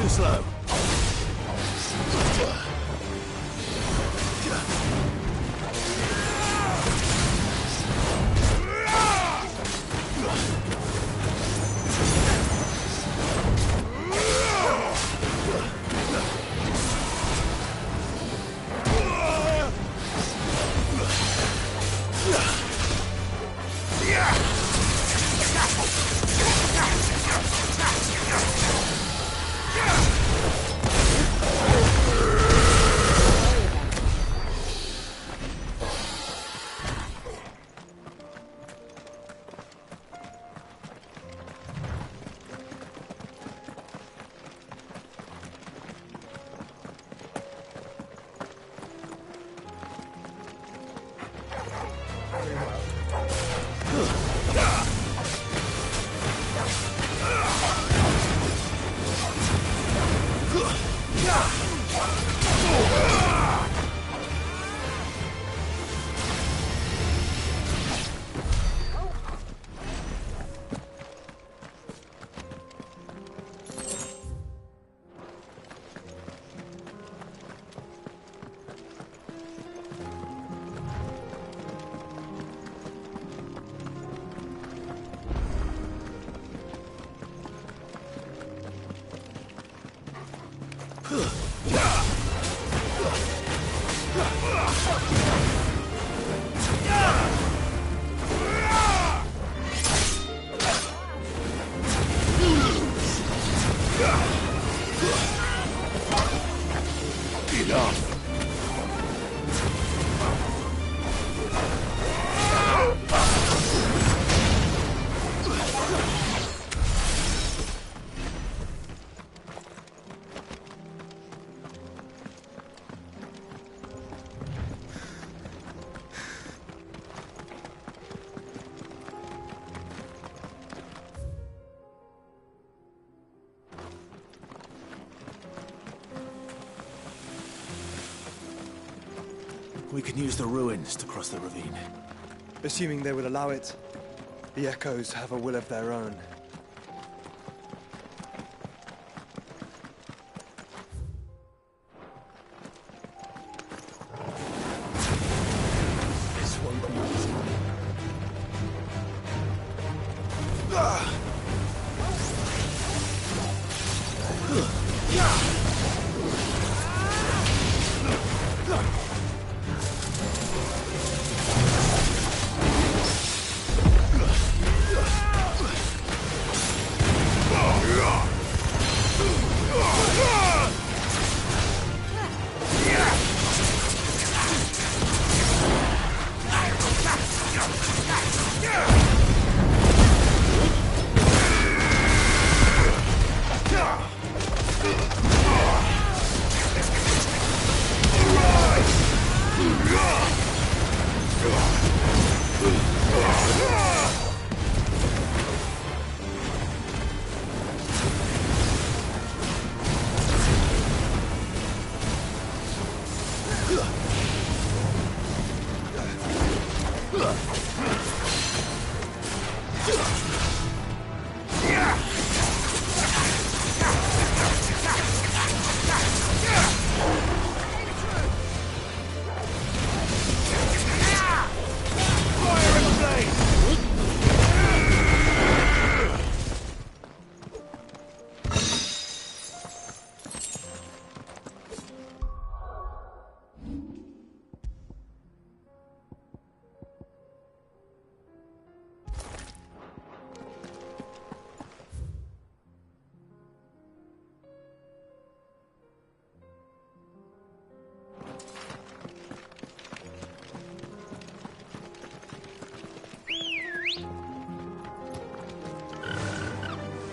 Too slow. We can use the ruins to cross the ravine. Assuming they will allow it. The Echoes have a will of their own. This won't be easy.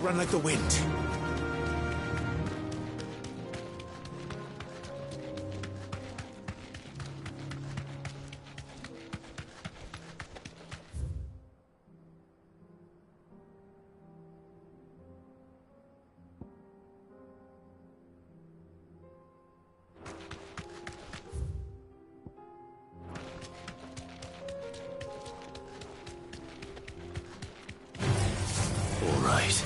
Run like the wind. All right.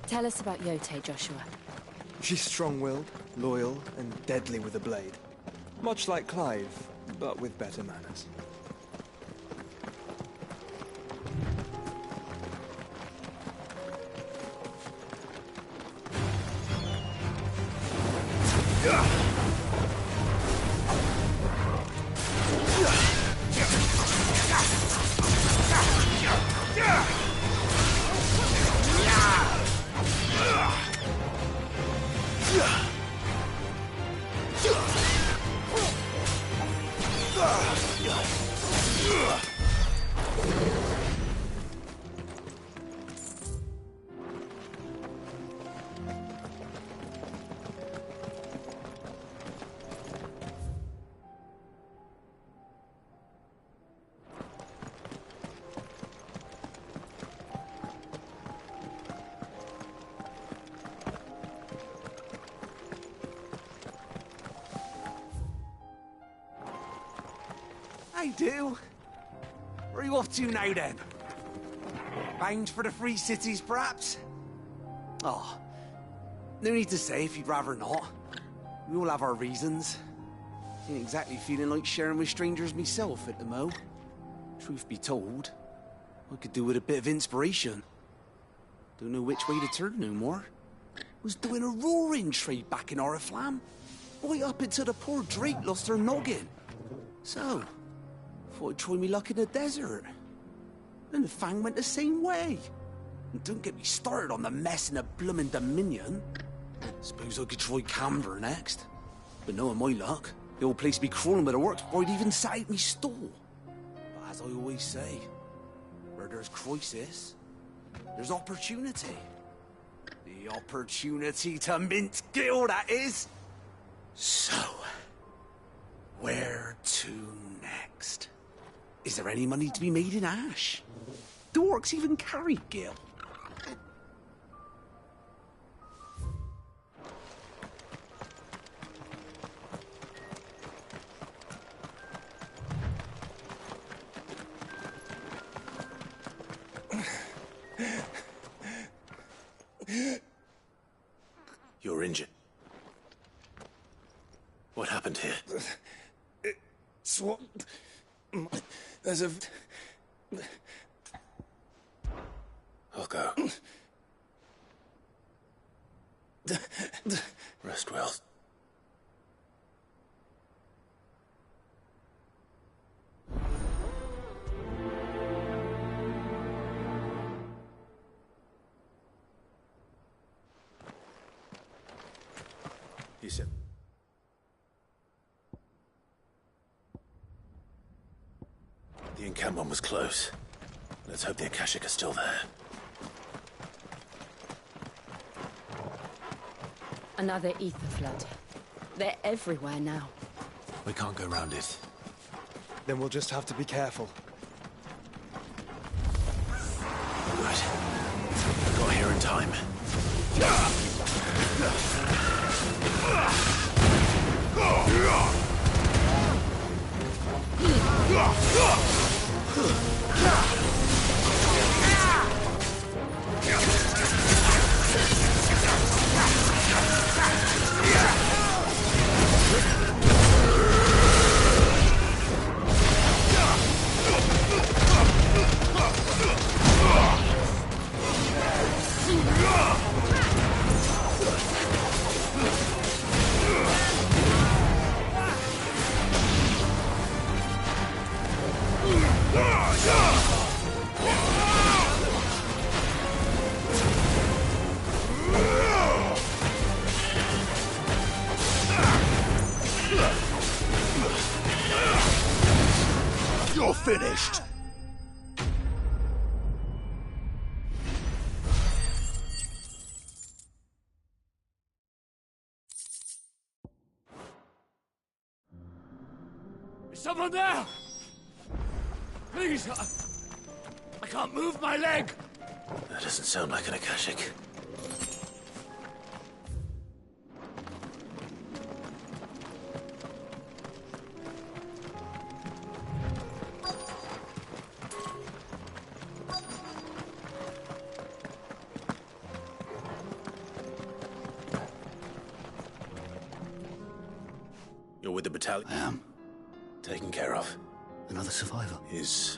Tell us about Yote, Joshua. She's strong-willed, loyal, and deadly with a blade. Much like Clive, but with better manners. I do. Where are you off to now, then? Bound for the Free Cities, perhaps? Oh, no need to say if you'd rather not. We all have our reasons. Ain't exactly feeling like sharing with strangers myself at the mo. Truth be told, I could do with a bit of inspiration. Don't know which way to turn no more. Was doing a roaring trade back in Oriflamme. Right up until the poor Drake lost her noggin. So, thought I'd try me luck in the desert. And the Fang went the same way. And don't get me started on the mess in the bloomin' Dominion. Suppose I could try Camber next. But knowing my luck, the old place be crawling with the works before I'd even sat out me stall. But as I always say, where there's crisis, there's opportunity. The opportunity to mint Gil, that is. So, where to next? Is there any money to be made in Ash? Do orcs even carry Gil? You're injured. What happened here? It's what... There's a... I'll go. Rest well. He said... The encampment was close. Let's hope the Akashic are still there. Another ether flood. They're everywhere now. We can't go round it. Then we'll just have to be careful. Good. Got here in time. You're finished! Is someone there? Please, I can't move my leg! That doesn't sound like an Akashic. You're with the battalion? I am. Taken care of. Another survivor. Is...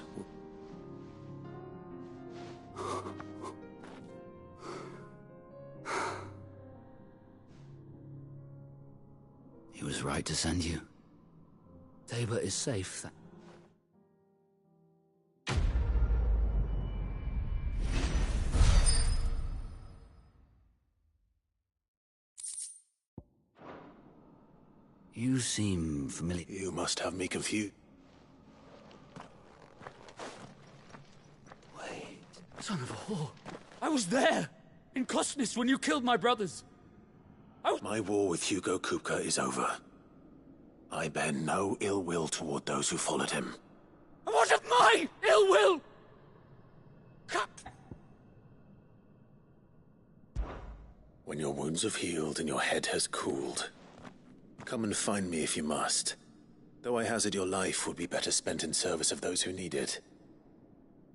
He was right to send you. Tabor is safe. You seem familiar. You must have me confused. Wait. Son of a whore. I was there! In Kosnis when you killed my brothers! My war with Hugo Kupka is over. I bear no ill will toward those who followed him. And what of my ill will? When your wounds have healed and your head has cooled, come and find me if you must. Though I hazard your life would be better spent in service of those who need it.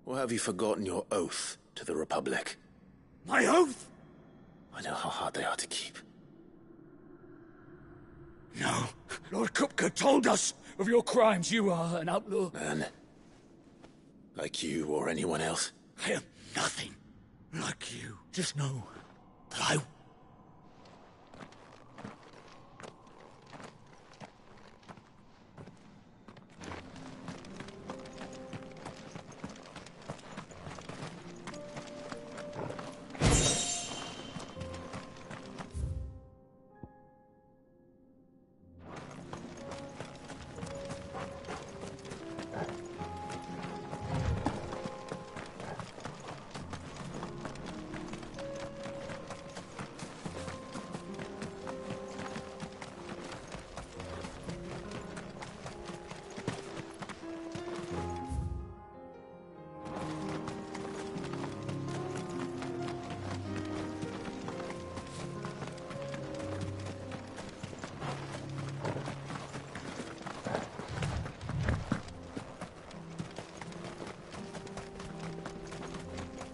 Or have you forgotten your oath to the Republic? My oath? I know how hard they are to keep. No. Lord Kupka told us of your crimes. You are an outlaw. Man, like you or anyone else. I am nothing like you. Just know that I...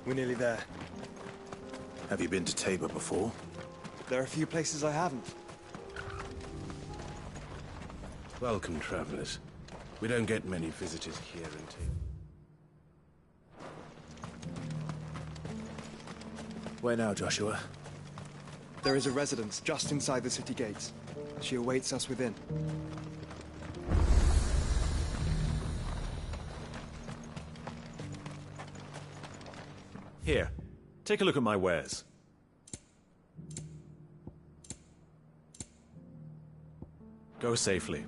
We're nearly there. Have you been to Tabor before? There are a few places I haven't. Welcome, travelers. We don't get many visitors here until... Where now, Joshua? There is a residence just inside the city gates. She awaits us within. Here, take a look at my wares. Go safely.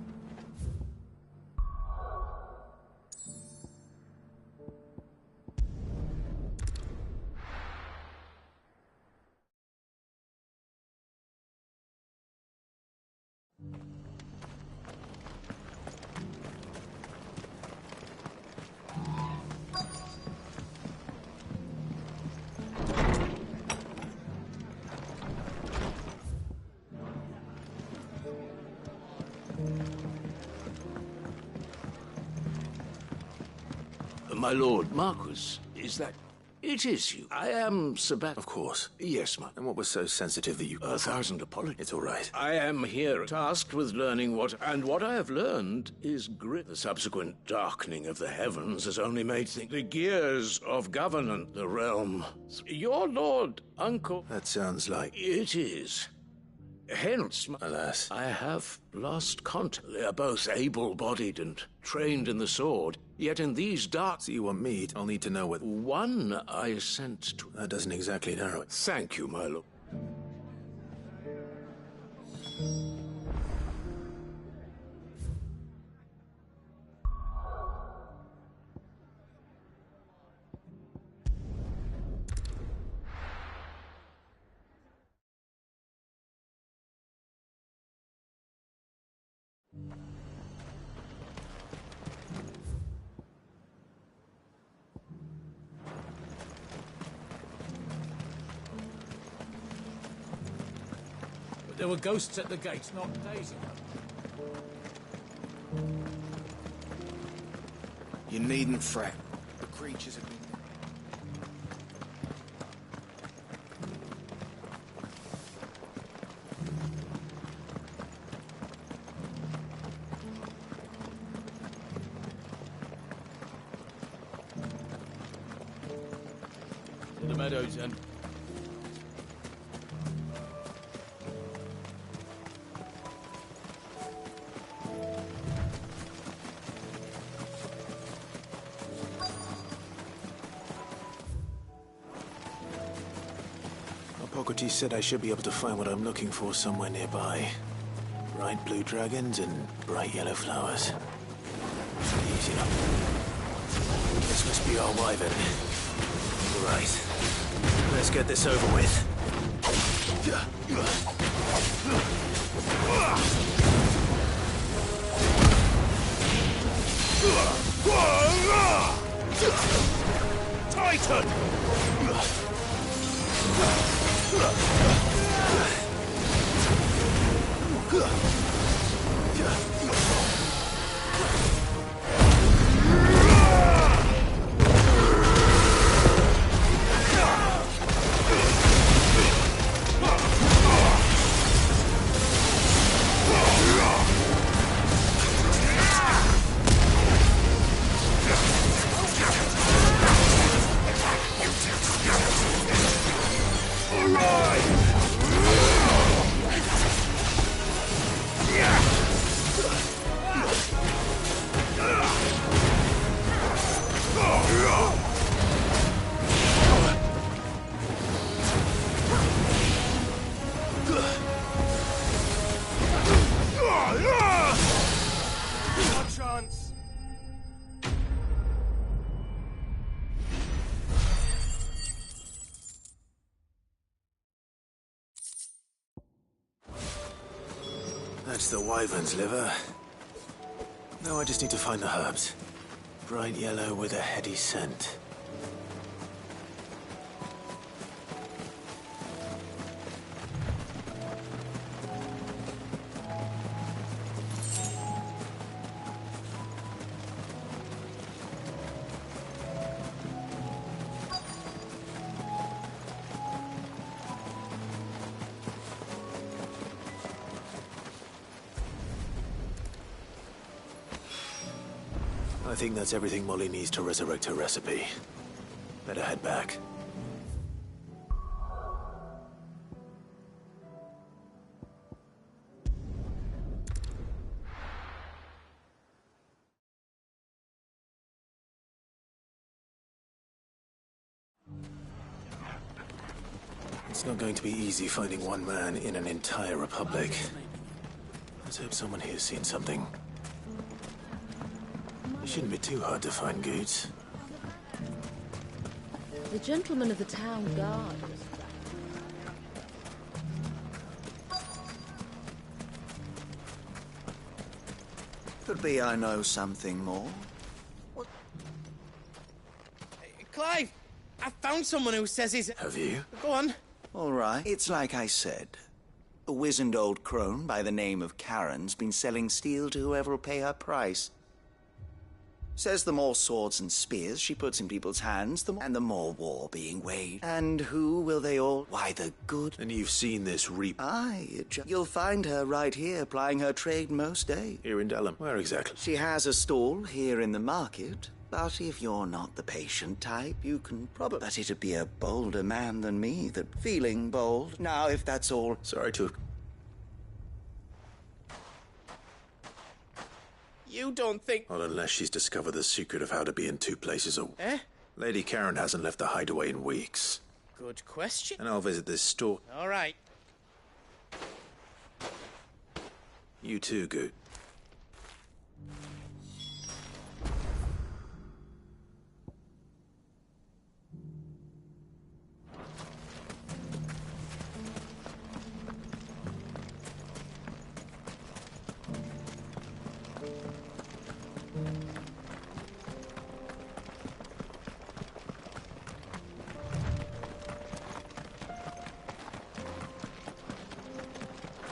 My lord, Marquis, is that... It is you. I am Sebastian. Of course. Yes, my... And what was so sensitive that you... 1,000 apologies. It's all right. I am here tasked with learning what... And what I have learned is grit. The subsequent darkening of the heavens has only made the gears of governance the realm. Your lord, uncle... That sounds like... It is. Hence, Alas. I have lost contact. They are both able-bodied and trained in the sword, yet in these dark... So you want me? I'll need to know what... One I sent to... That doesn't exactly narrow it. Thank you, my lord. But there were ghosts at the gates not days ago. You needn't fret. The creatures have been... To the meadows and... Hippocrates said I should be able to find what I'm looking for somewhere nearby. Bright blue dragons and bright yellow flowers. Easy enough. This must be our wyvern. Right. Let's get this over with. Titan! That's the wyvern's liver. Now I just need to find the herbs. Bright yellow with a heady scent. I think that's everything Molly needs to resurrect her recipe. Better head back. It's not going to be easy finding one man in an entire republic. Let's hope someone here's seen something. It shouldn't be too hard to find goods. The gentleman of the town guard was Could be I know something more. Clive, I found someone who says he's... Have you? Go on. All right, it's like I said. A wizened old crone by the name of Karen's been selling steel to whoever will pay her price. Says the more swords and spears she puts in people's hands, the more war being waged. And who will they all... Why, the good... And you've seen this reap... Aye, you'll find her right here plying her trade most days. Here in Dallum. Where exactly? She has a stall here in the market, but if you're not the patient type, you can probably... But it'd be a bolder man than me that feeling bold. Now, if that's all... Sorry to... You don't think... Not unless she's discovered the secret of how to be in two places at... Eh? Lady Karen hasn't left the hideaway in weeks. Good question. And I'll visit this store. All right. You too, Goot.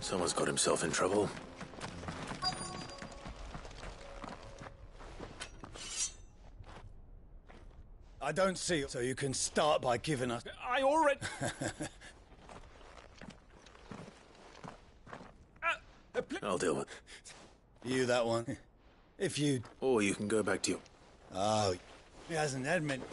Someone's got himself in trouble. I don't see it, so you can start by giving us... I already... I'll deal with... You that one. If you... Or you can go back to your... Oh, he hasn't admitted...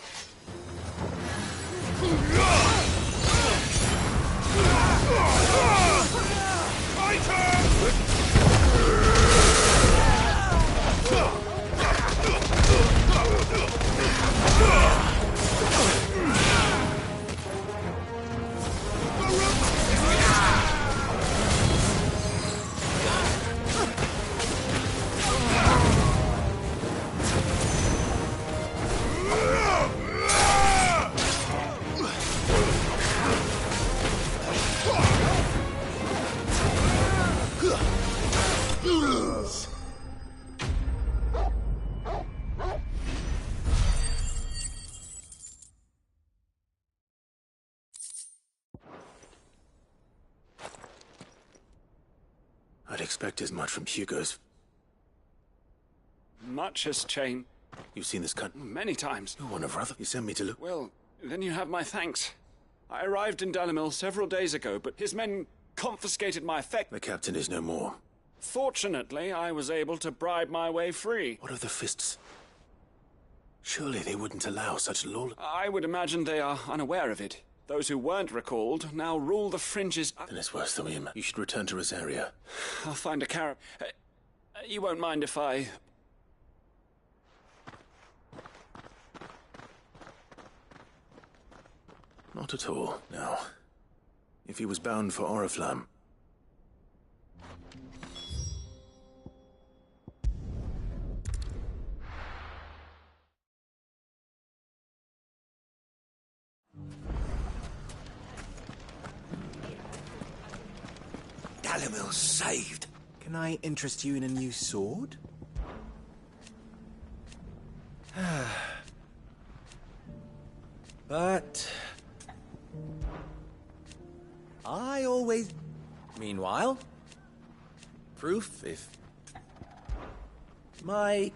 I'd expect as much from Hugo's. Much has changed. You've seen this cunt? Many times. You're one of Ruther. You sent me to look... Well, then you have my thanks. I arrived in Dalimil several days ago, but his men confiscated my effect. The captain is no more. Fortunately, I was able to bribe my way free. What of the fists? Surely they wouldn't allow such law... I would imagine they are unaware of it. Those who weren't recalled now rule the fringes... Then it's worse than we imagine. You should return to Rosaria. I'll find a carab... you won't mind if I... Not at all, no. If he was bound for Oriflamme... Dalimil saved. Can I interest you in a new sword? But... I always... Meanwhile... Proof if... My...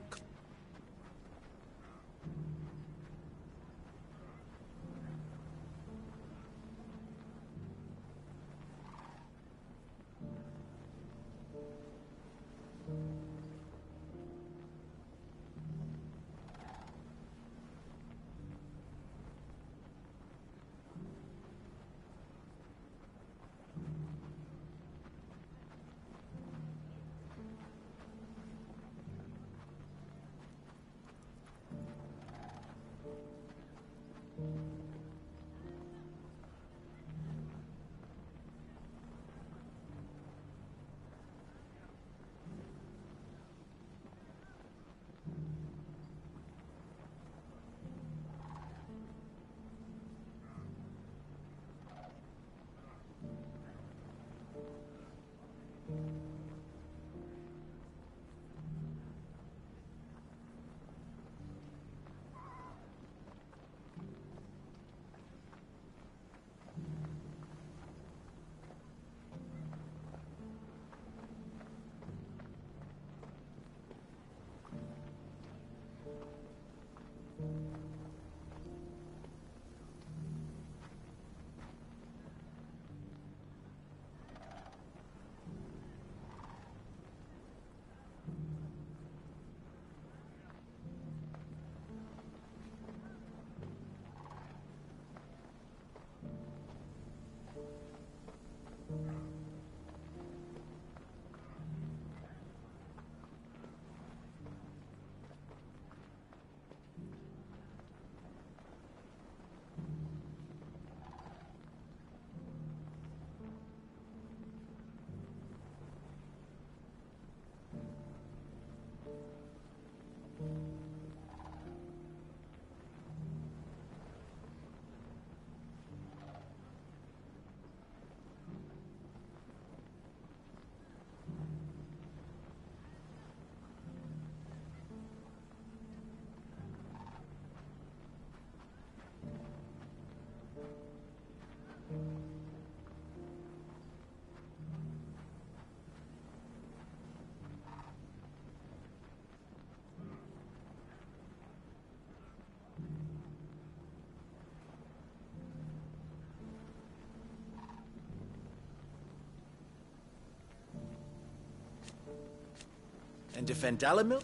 and defend Dalamil.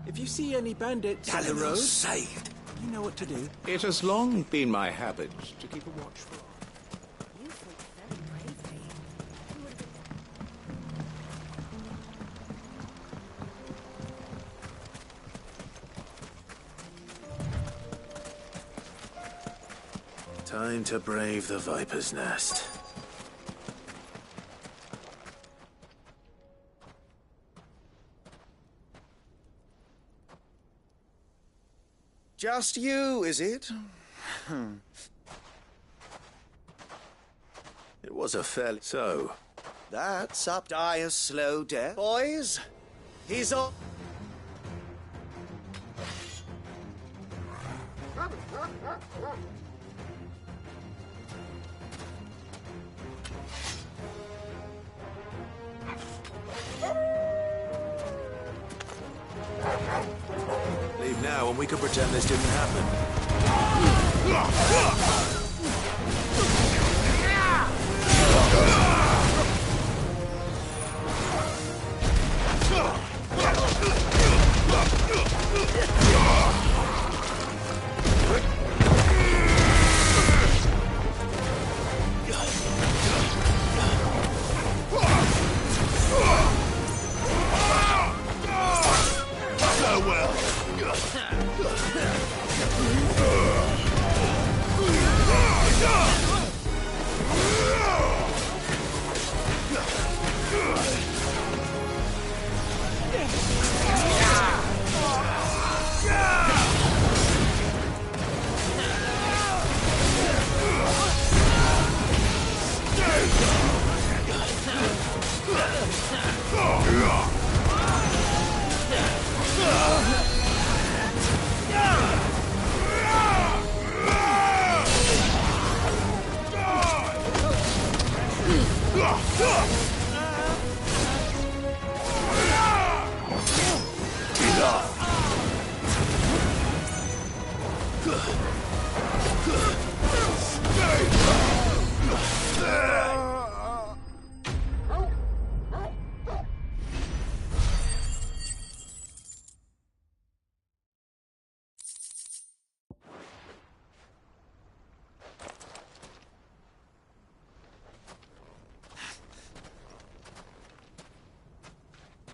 If you see any bandits on the road, saved. you know what to do. It has long been my habit to keep a watchful eye. You fought very bravely. You would have been... Time to brave the Viper's Nest. Just you, is it? It was a fairly... So, That's up. Die a slow death. Boys, he's on. leave now and we can pretend this didn't happen.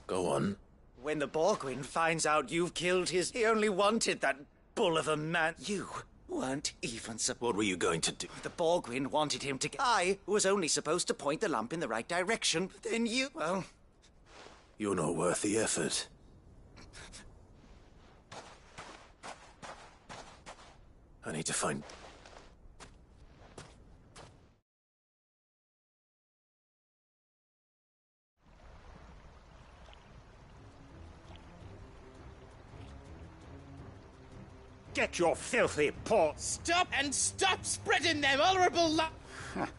Go on. When the Borgwyn finds out you've killed his... He only wanted that bull of a man. You weren't even supposed... What were you going to do? The Borgwyn wanted him to... I was only supposed to point the lamp in the right direction. But then you... Well... You're not worth the effort. I need to find... Get your filthy paws! Stop and stop spreading them horrible lies!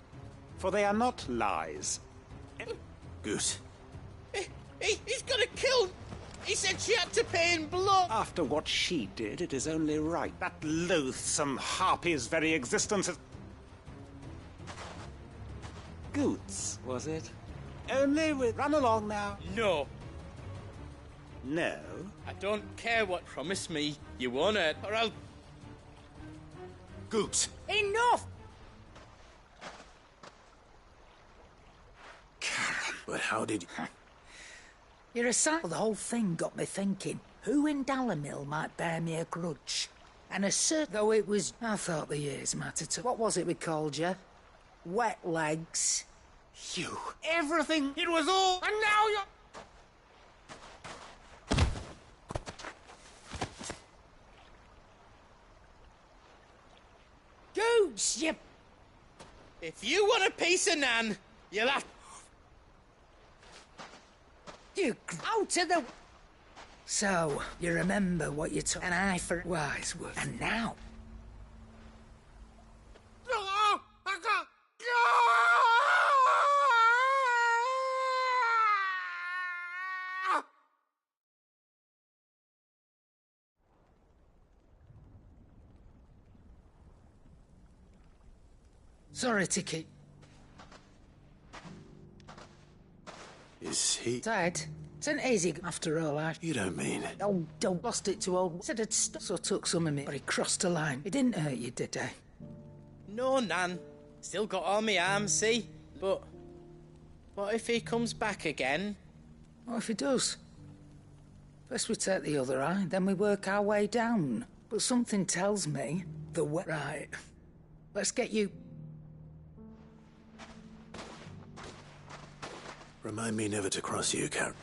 For they are not lies. Good. He's gonna kill... He said she had to pay in blood! After what she did, it is only right. That loathsome harpy's very existence is... Goots, was it? Only with... Run along now. No. No? I don't care what. Promise me you won't hurt, or I'll... Goots! Enough! But how did... You're a sight. The whole thing got me thinking, who in Dalamil might bear me a grudge? And a cert... Though it was... I thought the years mattered to... What was it we called you? Wet legs. You. Everything. It was all... And now you're... Goots, you... If you want a piece of Nan, you'll have... You out of the... So, you remember what you took an eye for wise wood. And now... Sorry to keep... Is he... Dad, It's easy after all, You don't mean... Oh, don't lost it to old... Said I'd stop, so I took some of me, but he crossed the line. He didn't hurt you, did he? No, Nan. Still got all my arms, see? But... what if he comes back again? What if he does? First we take the other eye, then we work our way down. But something tells me the way... Right. Let's get you... Remind me never to cross you, Karen.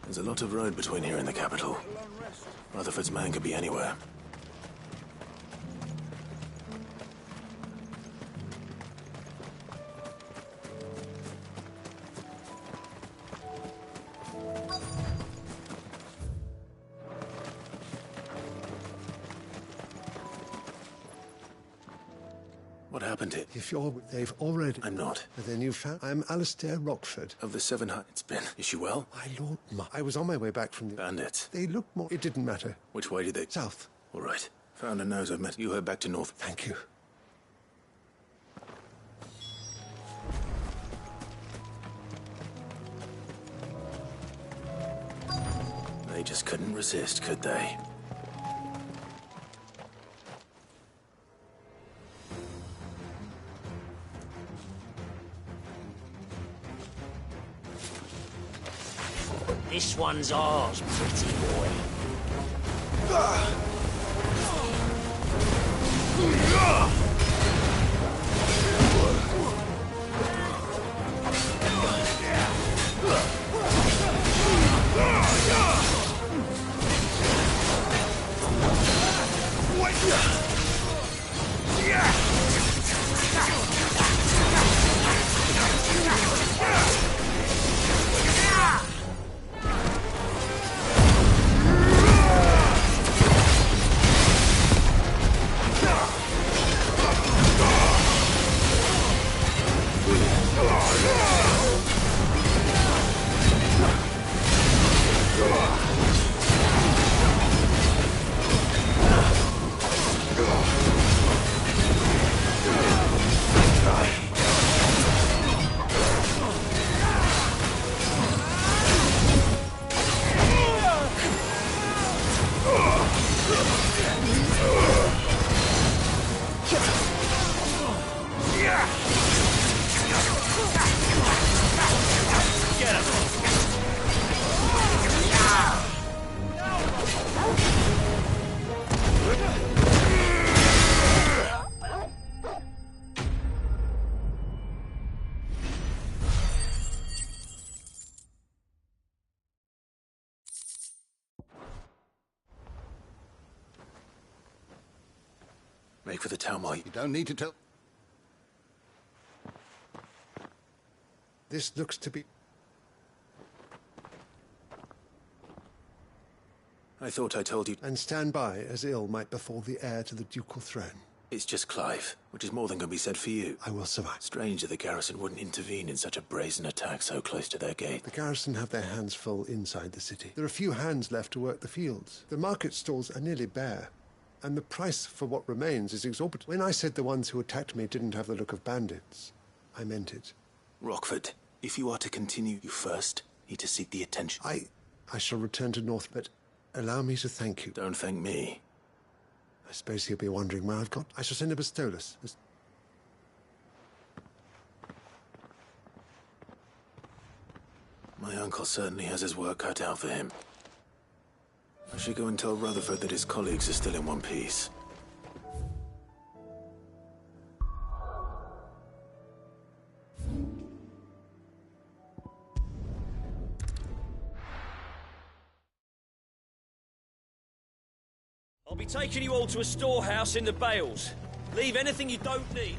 There's a lot of road between here and the capital. Rutherford's man could be anywhere. What happened to it? If you're... they've already... I'm not. Then you found... I'm Alistair Rockford. Of the 700... It's been... Is she well? My lord... I was on my way back from the... Bandits. They looked more... It didn't matter. Which way did they... South. All right. Found a nose I've met. You head back to north. Thank you. They just couldn't resist, could they? This one's ours, pretty boy. Make for the town while you... You don't need to tell... This looks to be... I thought I told you... And stand by, as ill might befall the heir to the ducal throne. It's just Clive, which is more than can be said for you. I will survive. Strange that the garrison wouldn't intervene in such a brazen attack so close to their gate. The garrison have their hands full inside the city. There are few hands left to work the fields. The market stalls are nearly bare, and the price for what remains is exorbitant. When I said the ones who attacked me didn't have the look of bandits, I meant it. Rockford, if you are to continue, you first need to seek the attention. I shall return to North, but allow me to thank you. Don't thank me. I suppose he'll be wondering where I've got. I shall send a Bastolus. My uncle certainly has his work cut out for him. I should go and tell Rutherford that his colleagues are still in one piece. I'll be taking you all to a storehouse in the Bales. Leave anything you don't need.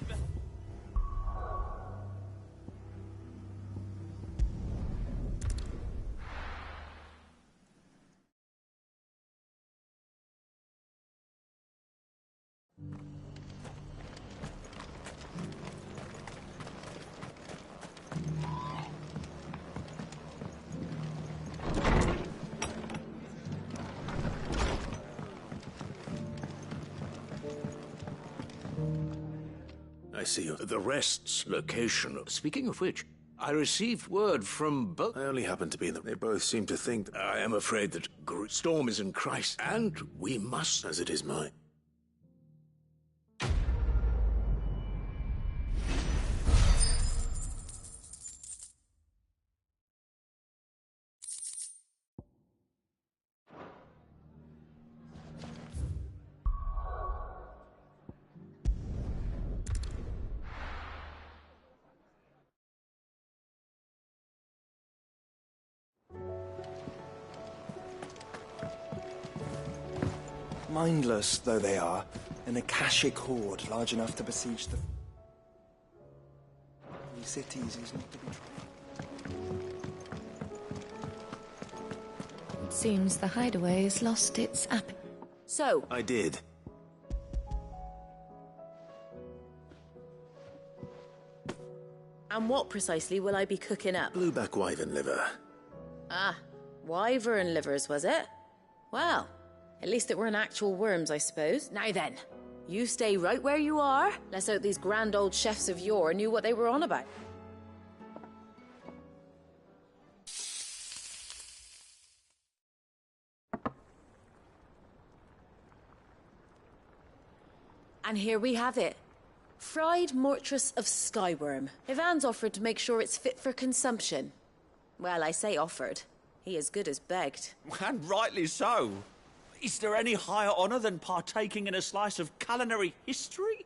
see you. The rest's location. Speaking of which, I received word from both. I only happen to be in the... They both seem to think... I am afraid that Storm is in crisis, and we must... As it is mine. Mindless though they are, an Akashic horde large enough to besiege the cities is not to be trifled. It seems the hideaway has lost its So, I did. and what precisely will I be cooking up? Blueback wyvern liver. Ah, wyvern livers, was it? Well, at least it weren't actual worms, I suppose. Now then, you stay right where you are. Let's hope these grand old chefs of yore knew what they were on about. And here we have it. Fried mortress of skyworm. Ivan's offered to make sure it's fit for consumption. Well, I say offered. He as good as begged. And rightly so. Is there any higher honour than partaking in a slice of culinary history?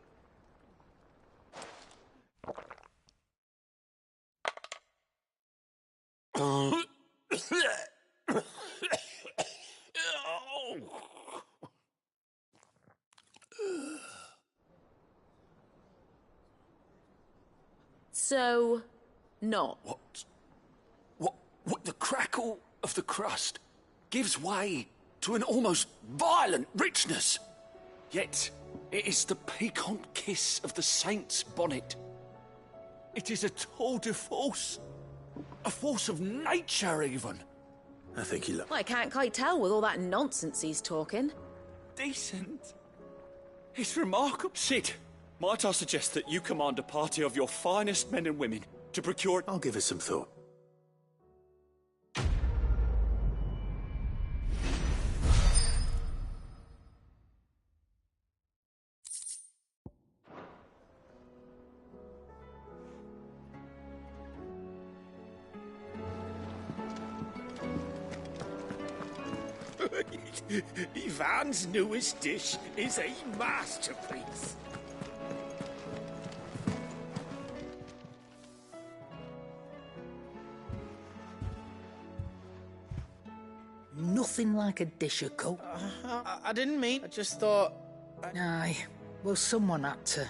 So, not. What the crackle of the crust gives way to an almost violent richness. Yet, it is the piquant kiss of the saint's bonnet. It is a tour de force. A force of nature, even. I think he Well, I can't quite tell with all that nonsense he's talking. Decent. It's remarkable. Sid, might I suggest that you command a party of your finest men and women to procure... I'll give it some thought. Ivan's newest dish is a masterpiece. Nothing like a dish of cook. I didn't mean. I just thought. Aye, well, someone had to.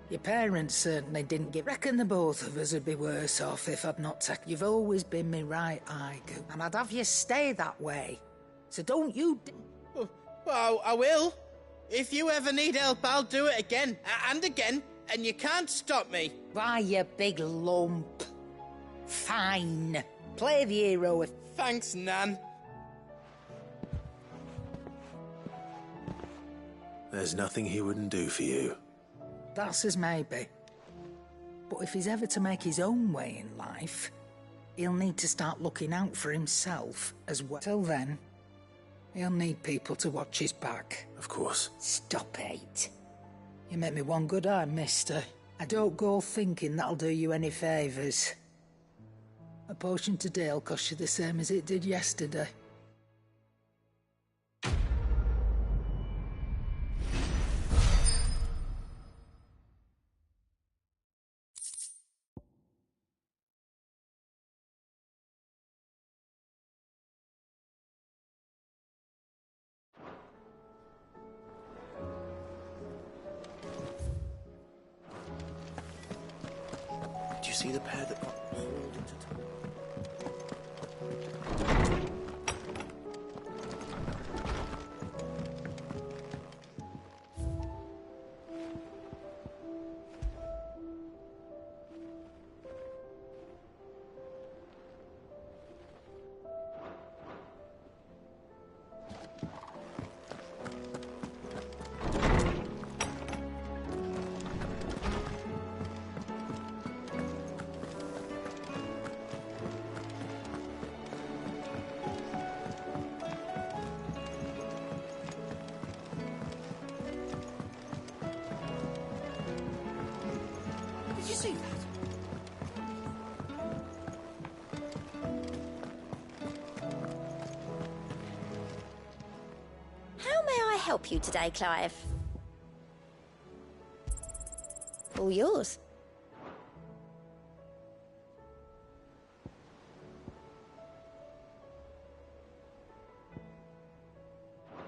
Your parents certainly didn't give. Reckon the both of us would be worse off if I'd not taken. You've always been me right eye, Goo, and I'd have you stay that way. So don't you... Well, I will. If you ever need help, I'll do it again. And again. And you can't stop me. Why, you big lump. Fine. Play the hero if... Thanks, Nan. There's nothing he wouldn't do for you. That's as maybe. But if he's ever to make his own way in life, he'll need to start looking out for himself as well. Till then, he'll need people to watch his back. Of course. Stop it. You make me one good eye, mister. I don't go thinking that'll do you any favours. A potion today'll cost you the same as it did yesterday. Do you see the pair that got hauled into town? help you today, Clive? All yours.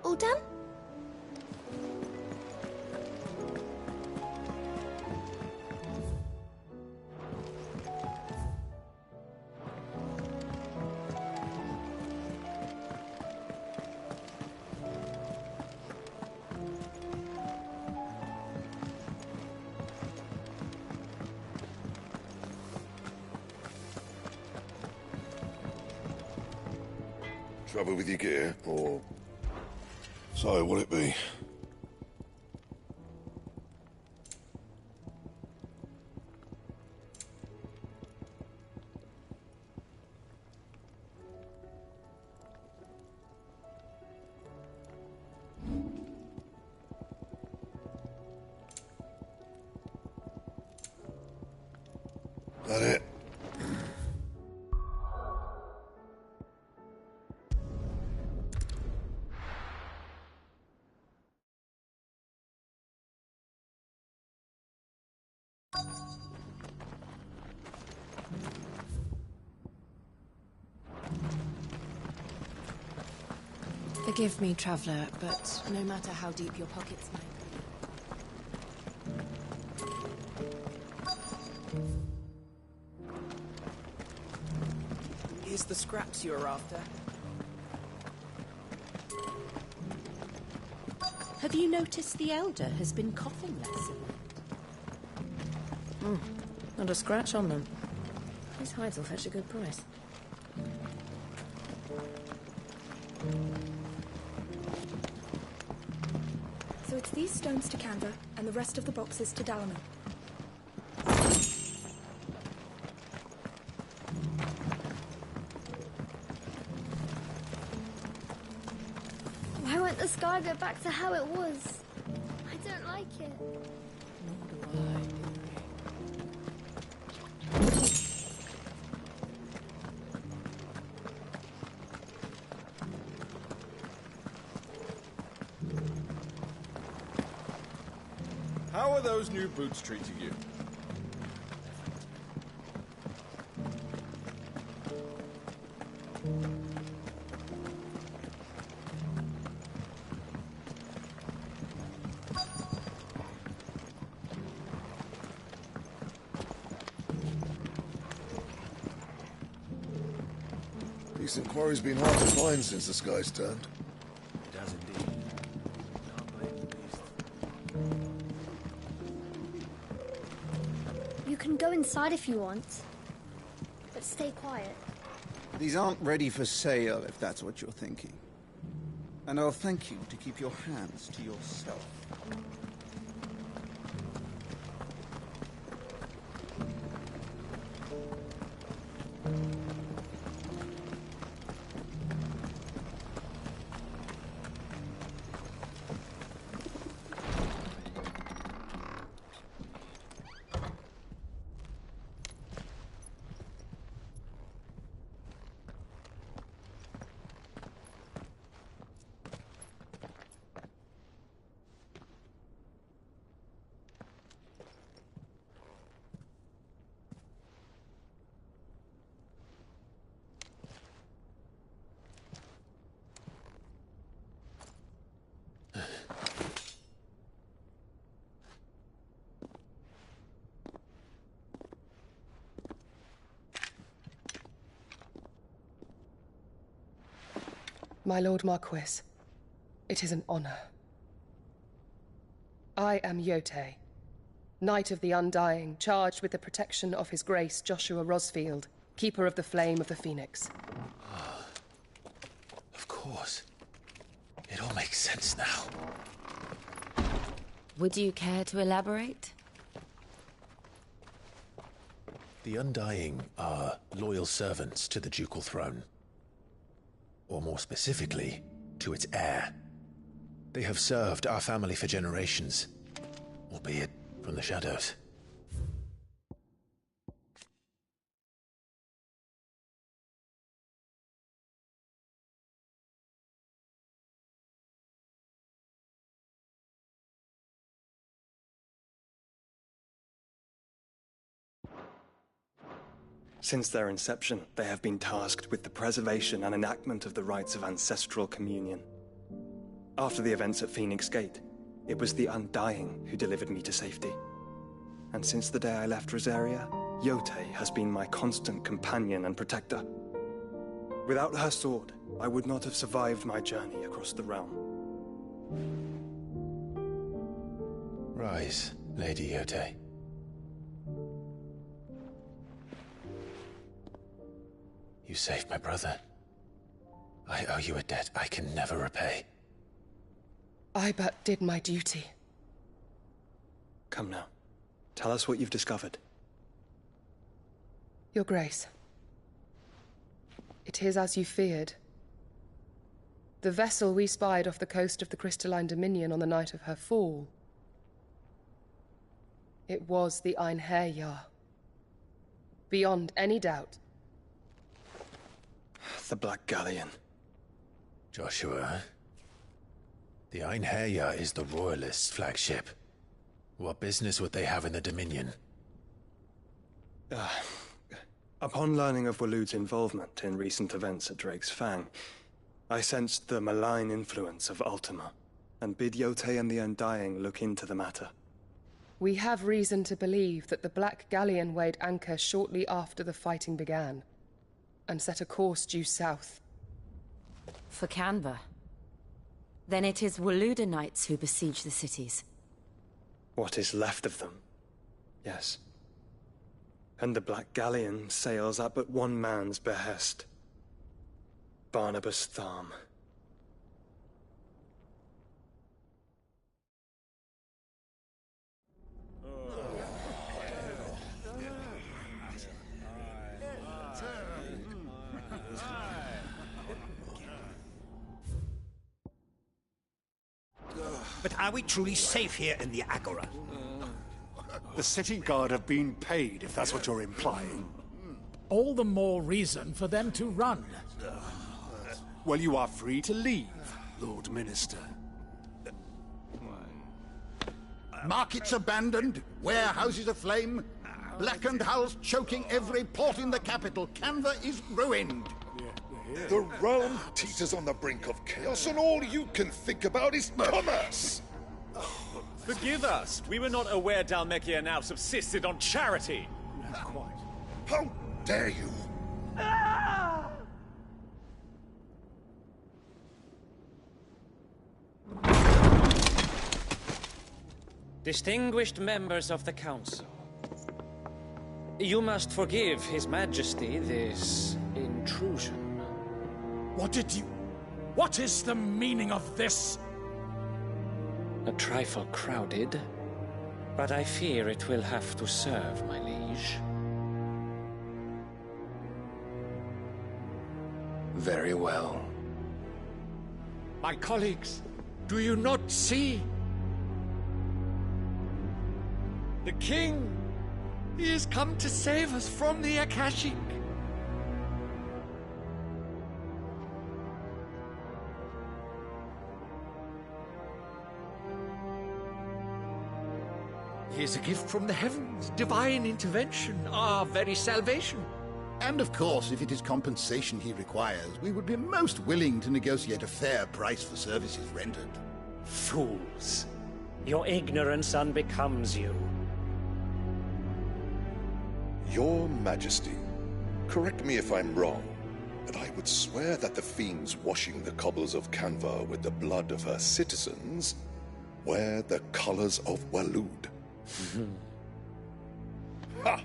All done? Trouble with your gear, or so will it be? That it? Forgive me, traveller, but no matter how deep your pockets might be. Here's the scraps you're after. Have you noticed the Elder has been coughing less? Not a scratch on them. These hides will fetch a good price. So it's these stones to Canva, and the rest of the boxes to Dalamir. Why won't the sky go back to how it was? I don't like it. How are those new boots treating you? Decent quarry's been hard to find since the sky's turned. It has indeed. Can't blame the beast. You can go inside if you want, but stay quiet. These aren't ready for sale, if that's what you're thinking. And I'll thank you to keep your hands to yourself. My Lord Marquis, it is an honor. I am Yote, Knight of the Undying, charged with the protection of His Grace Joshua Rosfield, Keeper of the Flame of the Phoenix. Of course. It all makes sense now. Would you care to elaborate? The Undying are loyal servants to the ducal throne. Or more specifically, to its heir. They have served our family for generations, albeit from the shadows. Since their inception, they have been tasked with the preservation and enactment of the rites of ancestral communion. After the events at Phoenix Gate, it was the Undying who delivered me to safety. And since the day I left Rosaria, Yotei has been my constant companion and protector. Without her sword, I would not have survived my journey across the realm. Rise, Lady Yotei. You saved my brother. I owe you a debt I can never repay. I but did my duty. Come now. Tell us what you've discovered. Your Grace. It is as you feared. The vessel we spied off the coast of the Crystalline Dominion on the night of her fall. It was the Einherjar. Beyond any doubt. The Black Galleon. Joshua, the Einherjar is the Royalists' flagship. What business would they have in the Dominion? Upon learning of Waloed's involvement in recent events at Drake's Fang, I sensed the malign influence of Ultima, and bid Yotei and the Undying look into the matter. We have reason to believe that the Black Galleon weighed anchor shortly after the fighting began, and set a course due south. For Canva. Then it is Waloeda knights who besiege the cities. What is left of them? Yes. And the Black Galleon sails at but one man's behest. Barnabas Tharm. But are we truly safe here in the Agora? The city guard have been paid, if that's what you're implying. All the more reason for them to run. Well, you are free to leave, Lord Minister. Markets abandoned, warehouses aflame, blackened hulls choking every port in the capital. Canva is ruined. The realm teeters on the brink of chaos, and all you can think about is commerce! Forgive us. We were not aware Dhalmekia now subsisted on charity. Not quite. How dare you! Distinguished members of the Council, you must forgive His Majesty this intrusion. What is the meaning of this? A trifle crowded, but I fear it will have to serve, my liege. Very well. My colleagues, do you not see? The king! He has come to save us from the Akashic! He is a gift from the heavens, divine intervention, our very salvation. And of course, if it is compensation he requires, we would be most willing to negotiate a fair price for services rendered. Fools! Your ignorance unbecomes you. Your Majesty, correct me if I'm wrong, but I would swear that the fiends washing the cobbles of Canva with the blood of her citizens wear the colors of Waloed. Ha!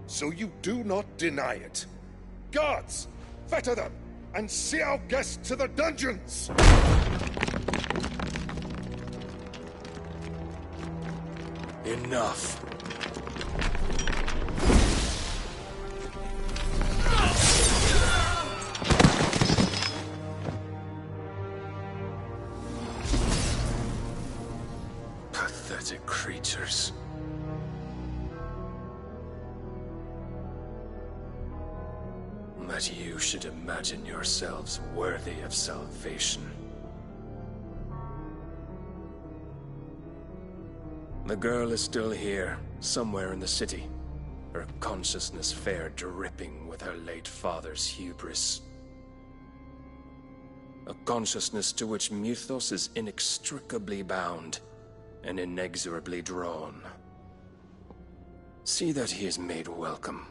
So you do not deny it. Guards, fetter them, and see our guests to the dungeons! Enough. Pathetic creatures. That you should imagine yourselves worthy of salvation. The girl is still here, somewhere in the city. her consciousness fair dripping with her late father's hubris. A consciousness to which Mythos is inextricably bound and inexorably drawn. See that he is made welcome.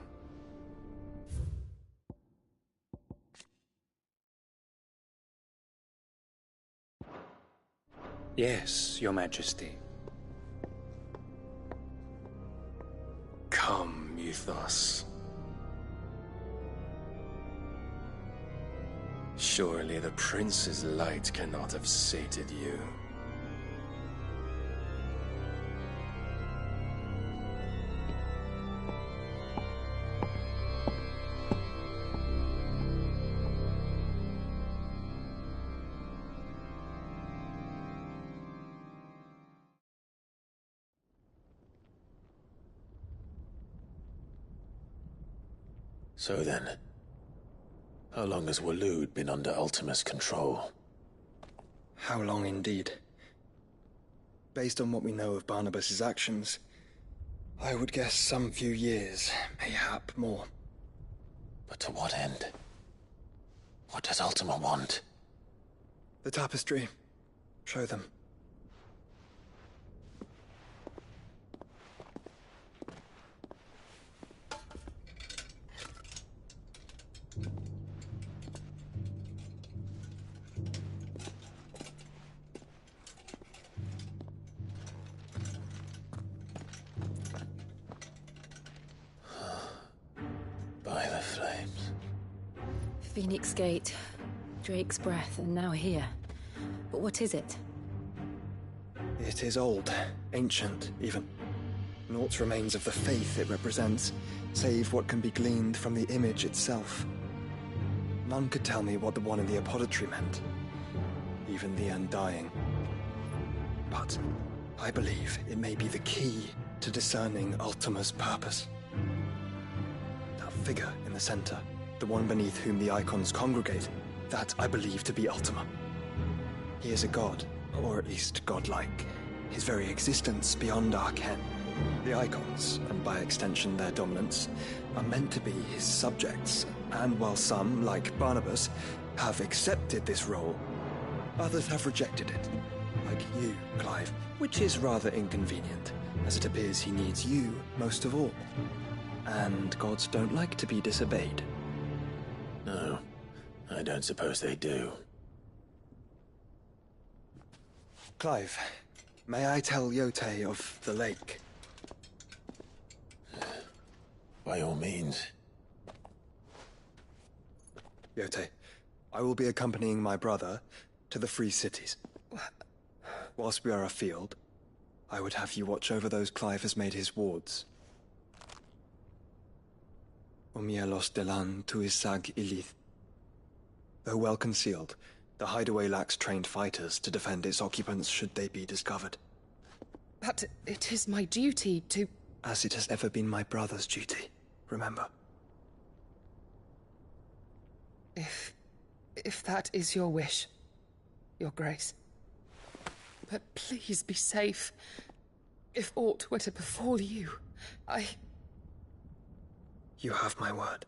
Yes, Your Majesty. Come, Mythos. Surely the prince's light cannot have sated you. So then, how long has Waloed been under Ultima's control? How long indeed? Based on what we know of Barnabas's actions, I would guess some few years, mayhap more. But to what end? What does Ultima want? The tapestry. Show them. By the flames. Phoenix Gate, Drake's Breath, and now here. But what is it? It is old, ancient, even. Naught remains of the faith it represents, save what can be gleaned from the image itself. None could tell me what the one in the apothecary meant, even the Undying. But I believe it may be the key to discerning Ultima's purpose. That figure in the center, the one beneath whom the icons congregate, that I believe to be Ultima. He is a god, or at least godlike, his very existence beyond our ken. The icons, and by extension their dominants, are meant to be his subjects, and while some, like Barnabas, have accepted this role, others have rejected it, like you, Clive, which is rather inconvenient, as it appears he needs you most of all. And gods don't like to be disobeyed. No, I don't suppose they do. Clive, may I tell Yote of the lake? By all means. Yote, I will be accompanying my brother to the Free Cities. Whilst we are afield, I would have you watch over those Clive has made his wards. Omielos delan tuisag ilith. Though well concealed, the hideaway lacks trained fighters to defend its occupants should they be discovered. But it is my duty to... As it has ever been my brother's duty, remember. If that is your wish, Your Grace. But please be safe. If aught were to befall you, You have my word.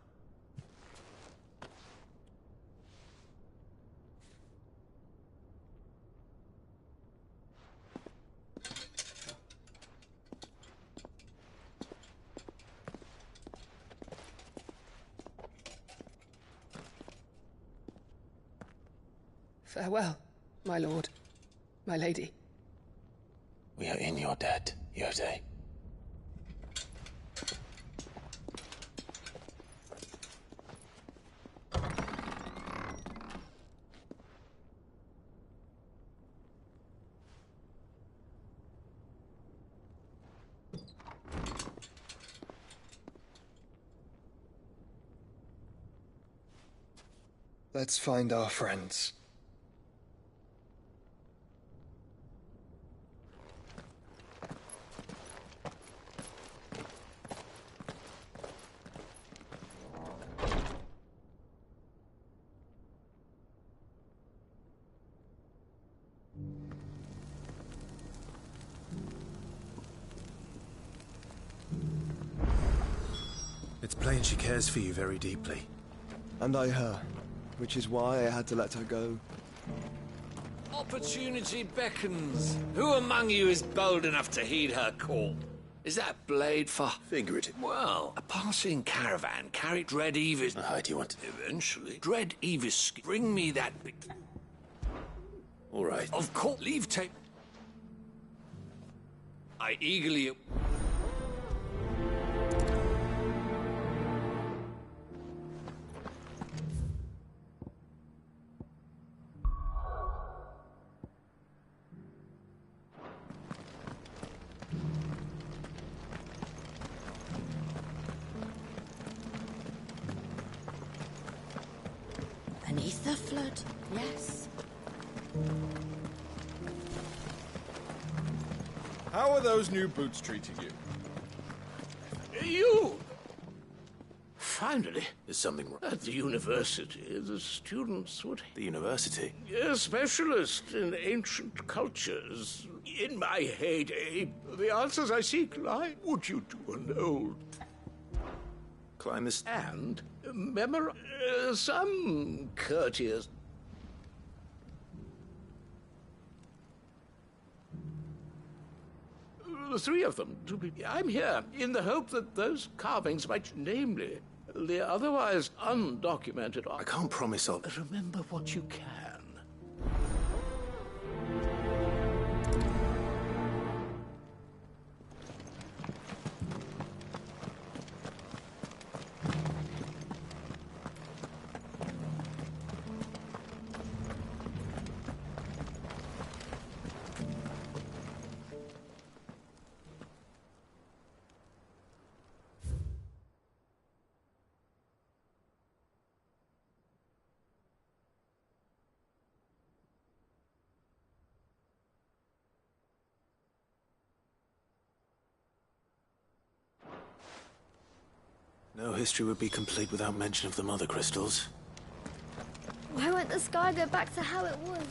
Farewell, my lord, my lady. We are in your debt, Yote. Let's find our friends. Plain she cares for you very deeply. And I her, which is why I had to let her go. Opportunity beckons. Who among you is bold enough to heed her call? Is that blade for... Figurative. Well, a passing caravan carried Dread Evis... How do you want? Eventually. Dread Evis... Bring me that... All right. Of course. Leave tape... I eagerly... Beneath the flood, yes. How are those new boots treating you? You! Finally. Is something wrong? At the university, the students would... The university? A specialist in ancient cultures. In my heyday, the answers I seek lie. Would you do an old... Climb this... And some courtiers... The three of them, to be... I'm here in the hope that those carvings might... Namely, the otherwise undocumented... I can't promise I'll... Remember what you can. No history would be complete without mention of the mother crystals. Why won't the sky go back to how it was?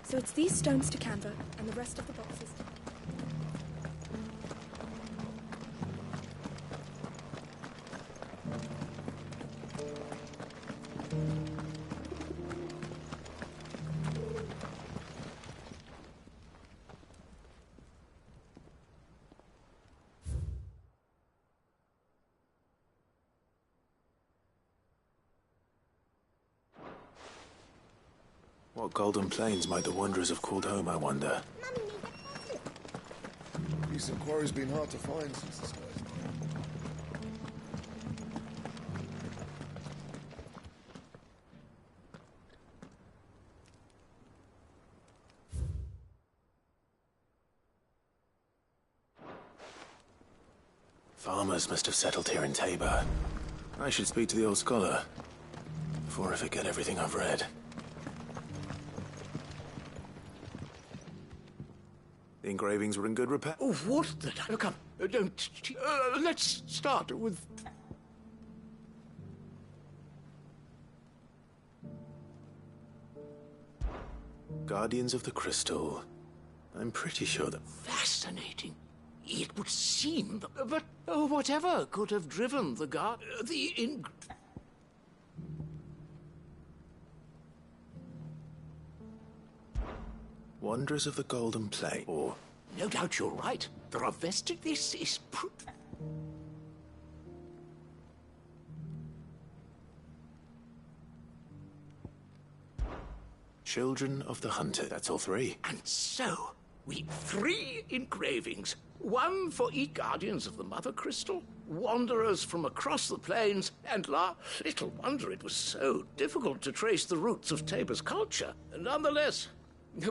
So it's these stones to Canva, and the rest of the boxes. What golden plains might the wanderers have called home, I wonder? Recent quarry's been hard to find since the skies. Farmers must have settled here in Tabor. I should speak to the old scholar before I forget everything I've read. The engravings were in good repair. Oh, what the... Come, don't... let's start with... Guardians of the Crystal. I'm pretty sure that... Fascinating. It would seem that... But whatever could have driven the guard... Wanderers of the Golden Plate, or... No doubt you're right. There are vested... This is... Children of the Hunter, that's all three. And so, we 3 engravings. 1 for each Guardians of the Mother Crystal, wanderers from across the plains, and little wonder it was so difficult to trace the roots of Tabor's culture. Nonetheless,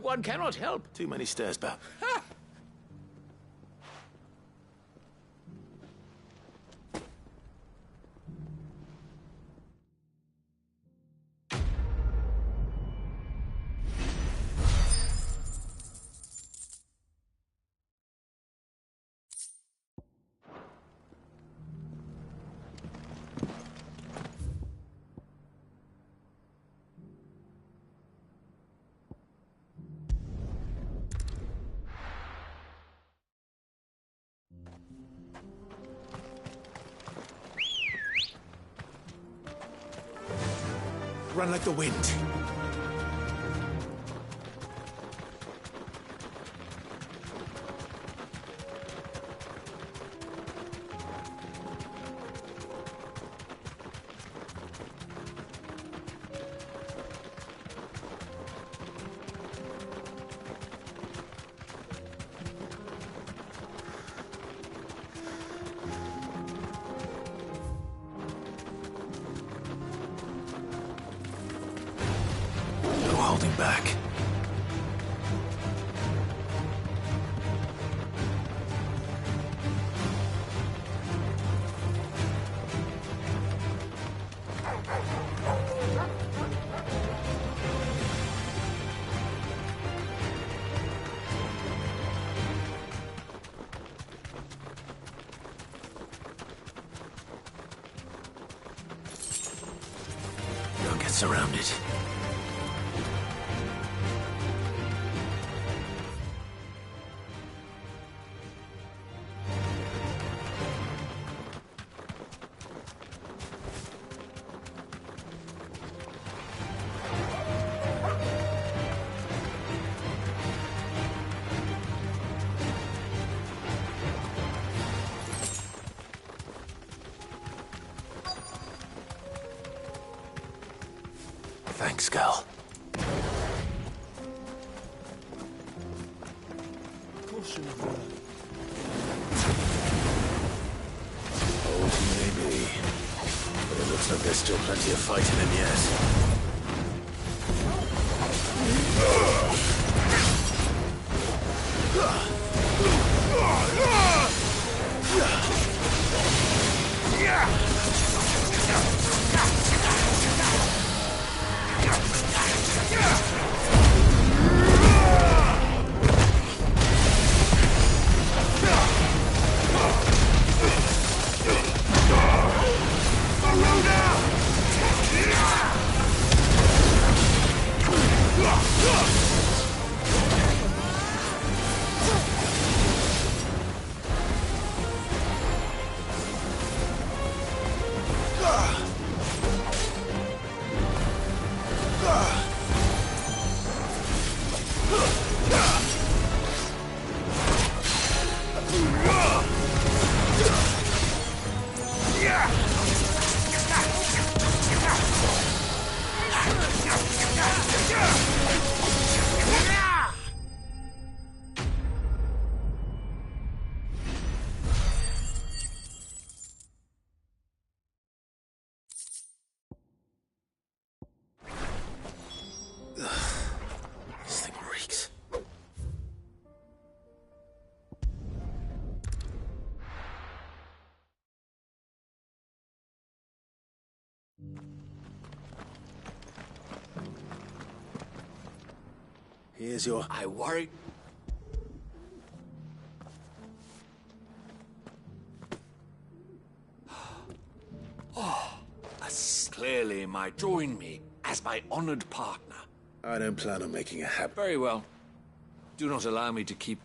one cannot help. Too many stairs back. Run like the wind. Holding back. Don't get surrounded. Thanks, girl. Caution. Old he may be, but it looks like there's still plenty of fight in him yet. This thing reeks. Here's your... I worry. Clearly might join me as my honored partner. I don't plan on making a habit. Very well. Do not allow me to keep...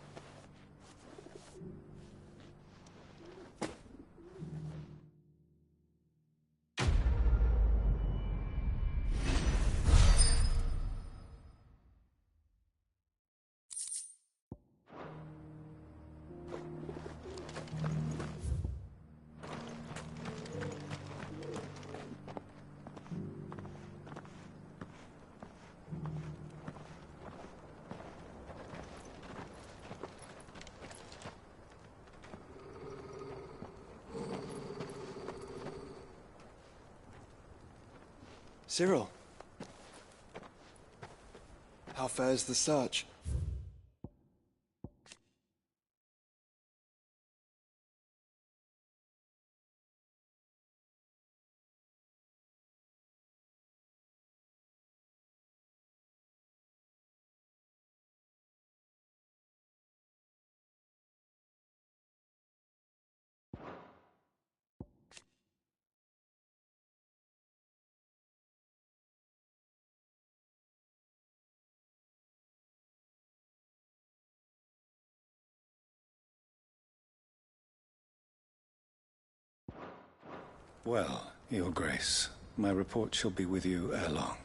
Cyril. How fares the search? Well, Your Grace, My report shall be with you ere long.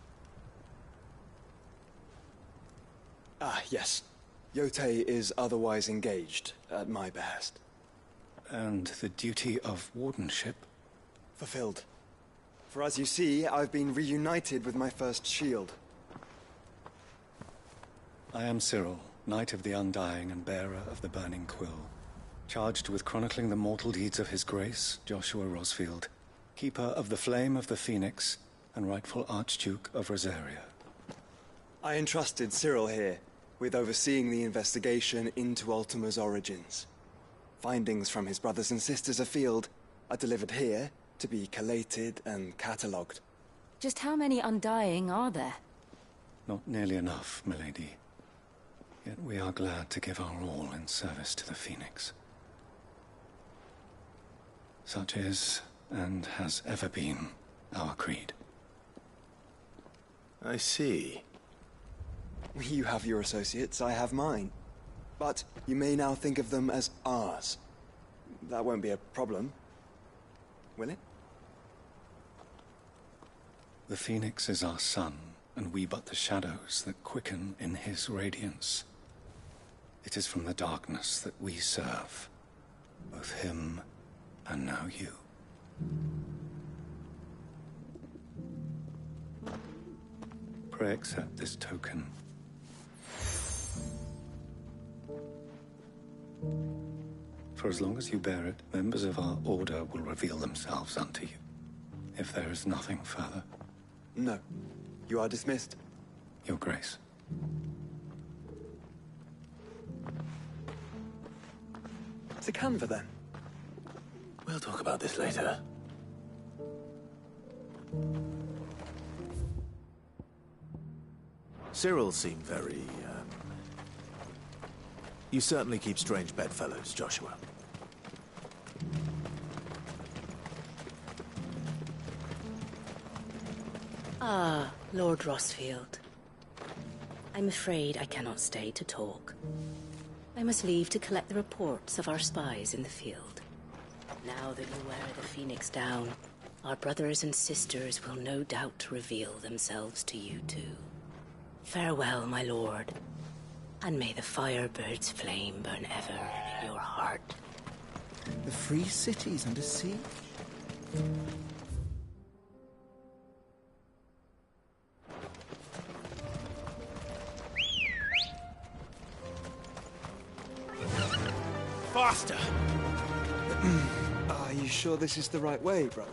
Ah, yes. Yotei is otherwise engaged, at my behest. And the duty of wardenship? Fulfilled. For as you see, I've been reunited with my first shield. I am Cyril, Knight of the Undying and bearer of the Burning Quill, charged with chronicling the mortal deeds of His Grace, Joshua Rosfield, keeper of the Flame of the Phoenix and rightful Archduke of Rosaria. I entrusted Cyril here with overseeing the investigation into Ultima's origins. Findings from his brothers and sisters afield are delivered here to be collated and catalogued. Just how many Undying are there? Not nearly enough, milady. Yet we are glad to give our all in service to the Phoenix. Such is, and has ever been, our creed. I see. You have your associates, I have mine. But you may now think of them as ours. That won't be a problem, will it? The Phoenix is our sun, and we but the shadows that quicken in his radiance. It is from the darkness that we serve, both him and now you. Pray accept this token. For as long as you bear it, members of our order will reveal themselves unto you. If there is nothing further. No. You are dismissed. Your Grace. To Canva, then. We'll talk about this later. Cyril seemed very, You certainly keep strange bedfellows, Joshua. Ah, Lord Rosfield. I'm afraid I cannot stay to talk. I must leave to collect the reports of our spies in the field. Now that you wear the Phoenix down, our brothers and sisters will no doubt reveal themselves to you too. Farewell, my lord, and may the Firebird's flame burn ever in your heart. The free city's under siege? Faster! Are you sure this is the right way, brother?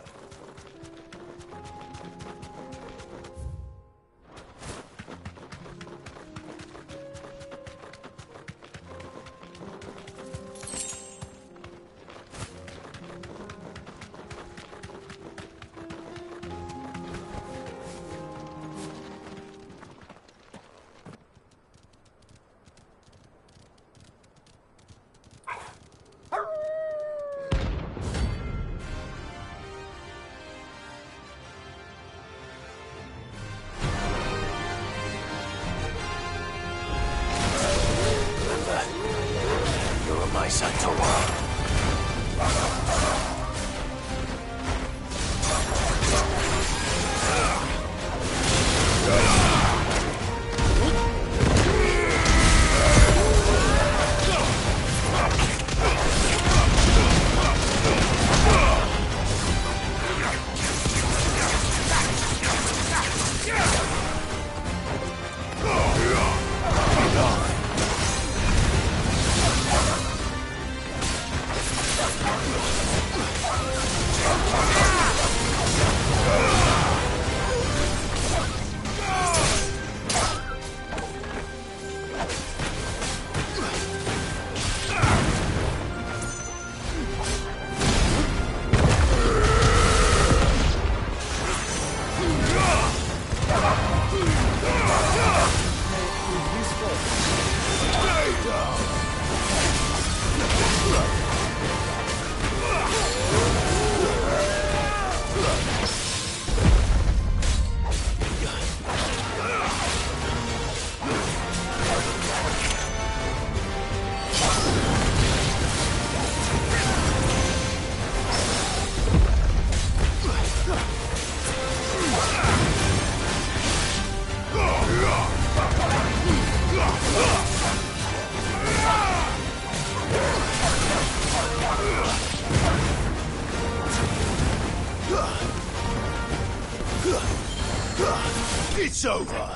over.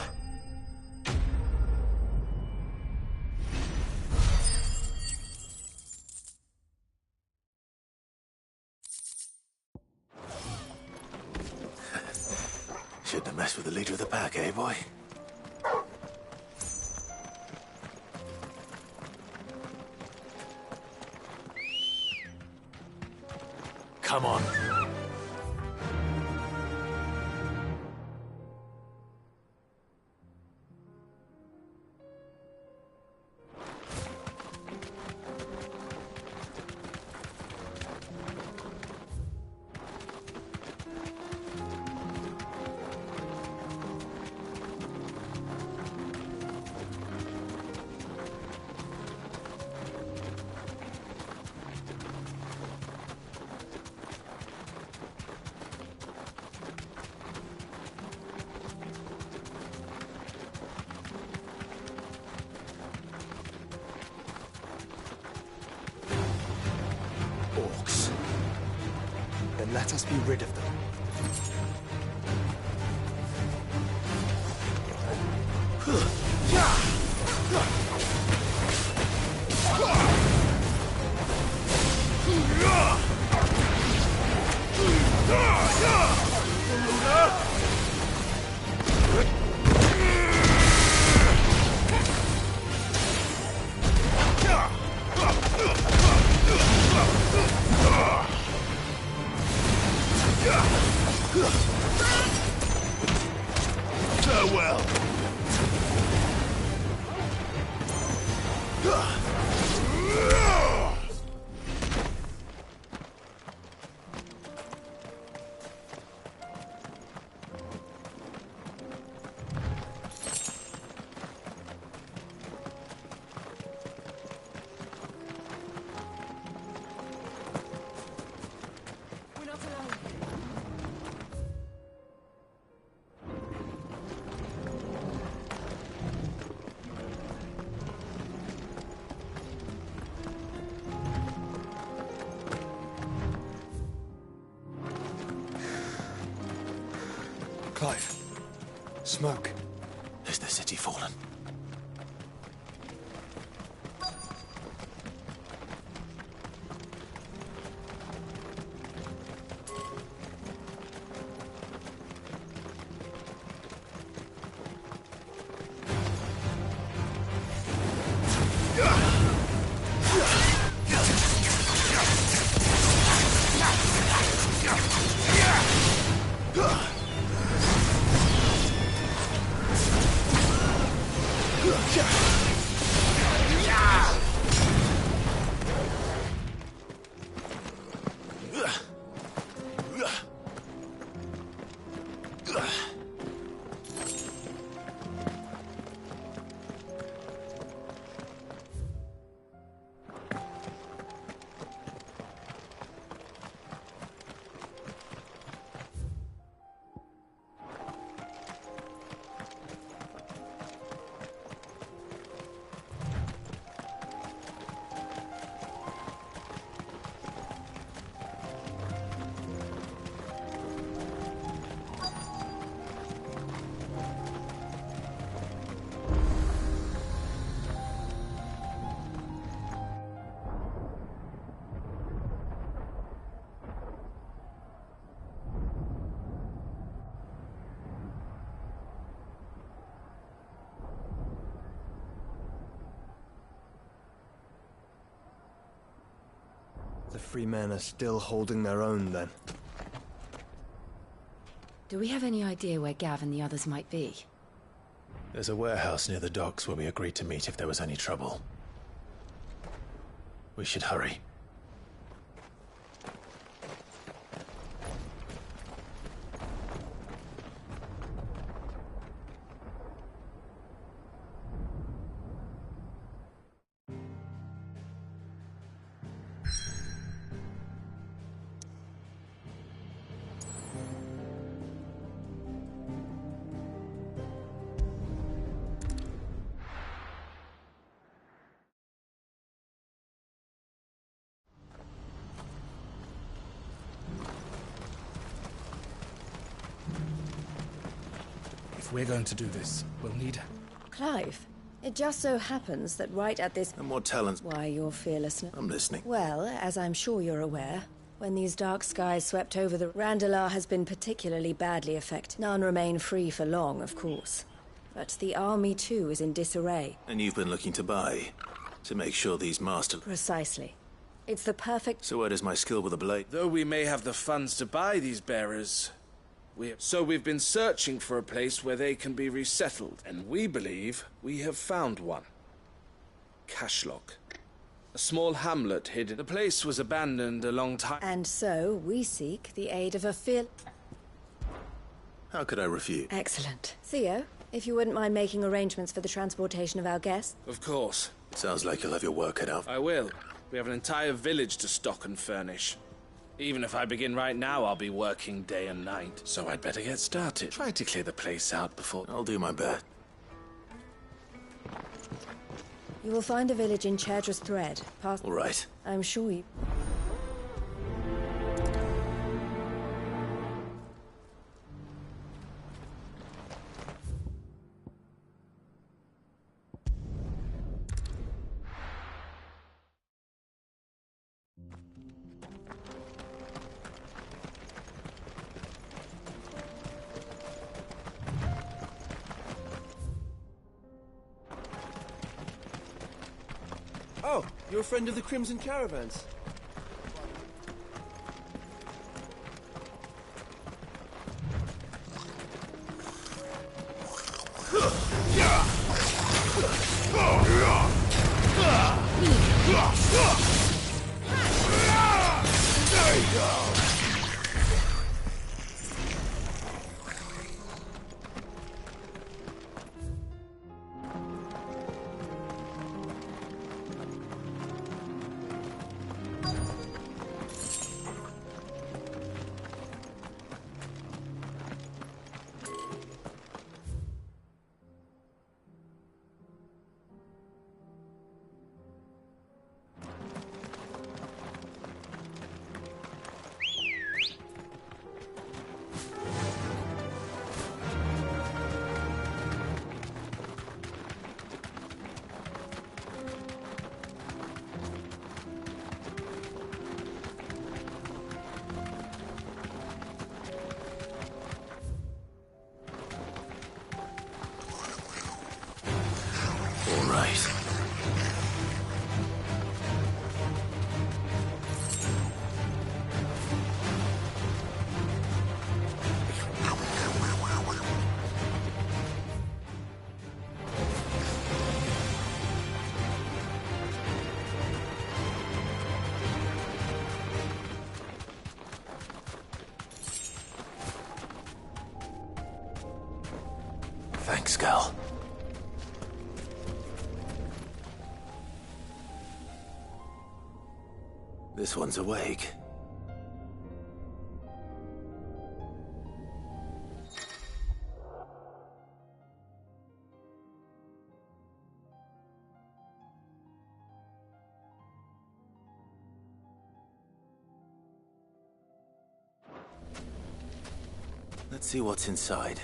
Shouldn't have messed with the leader of the pack, eh, boy? Come on. Orcs. Then let us be rid of them. Farewell. We're not alone. Clive. Smoke. Is the city fallen? The free men are still holding their own, then. Do we have any idea where Gav and the others might be? There's a warehouse near the docks where we agreed to meet if there was any trouble. We should hurry. we're going to do this, we'll need... Clive, it just so happens that right at this... And more talent. Why, your fearlessness. I'm listening. Well, as I'm sure you're aware, when these dark skies swept over the... Randalar has been particularly badly affected. None remain free for long, of course. But the army, too, is in disarray. And you've been looking to buy, to make sure these master... Precisely. It's the perfect... So where does my skill with a blade? Though we may have the funds to buy these bearers, we've been searching for a place where they can be resettled, and we believe we have found one. Cashlock. A small hamlet hidden. The place was abandoned a long time... And so, we seek the aid of a How could I refuse? Excellent. Theo, if you wouldn't mind making arrangements for the transportation of our guests. Of course. It sounds like you'll have your work cut out. I will. We have an entire village to stock and furnish. Even if I begin right now, I'll be working day and night. So I'd better get started. Try to clear the place out before... I'll do my best. You will find a village in Chedra's Thread. All right. I'm sure you... Oh, you're a friend of the Crimson Caravans. There you go. Thanks, Gal. This one's awake. Let's see what's inside.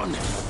on!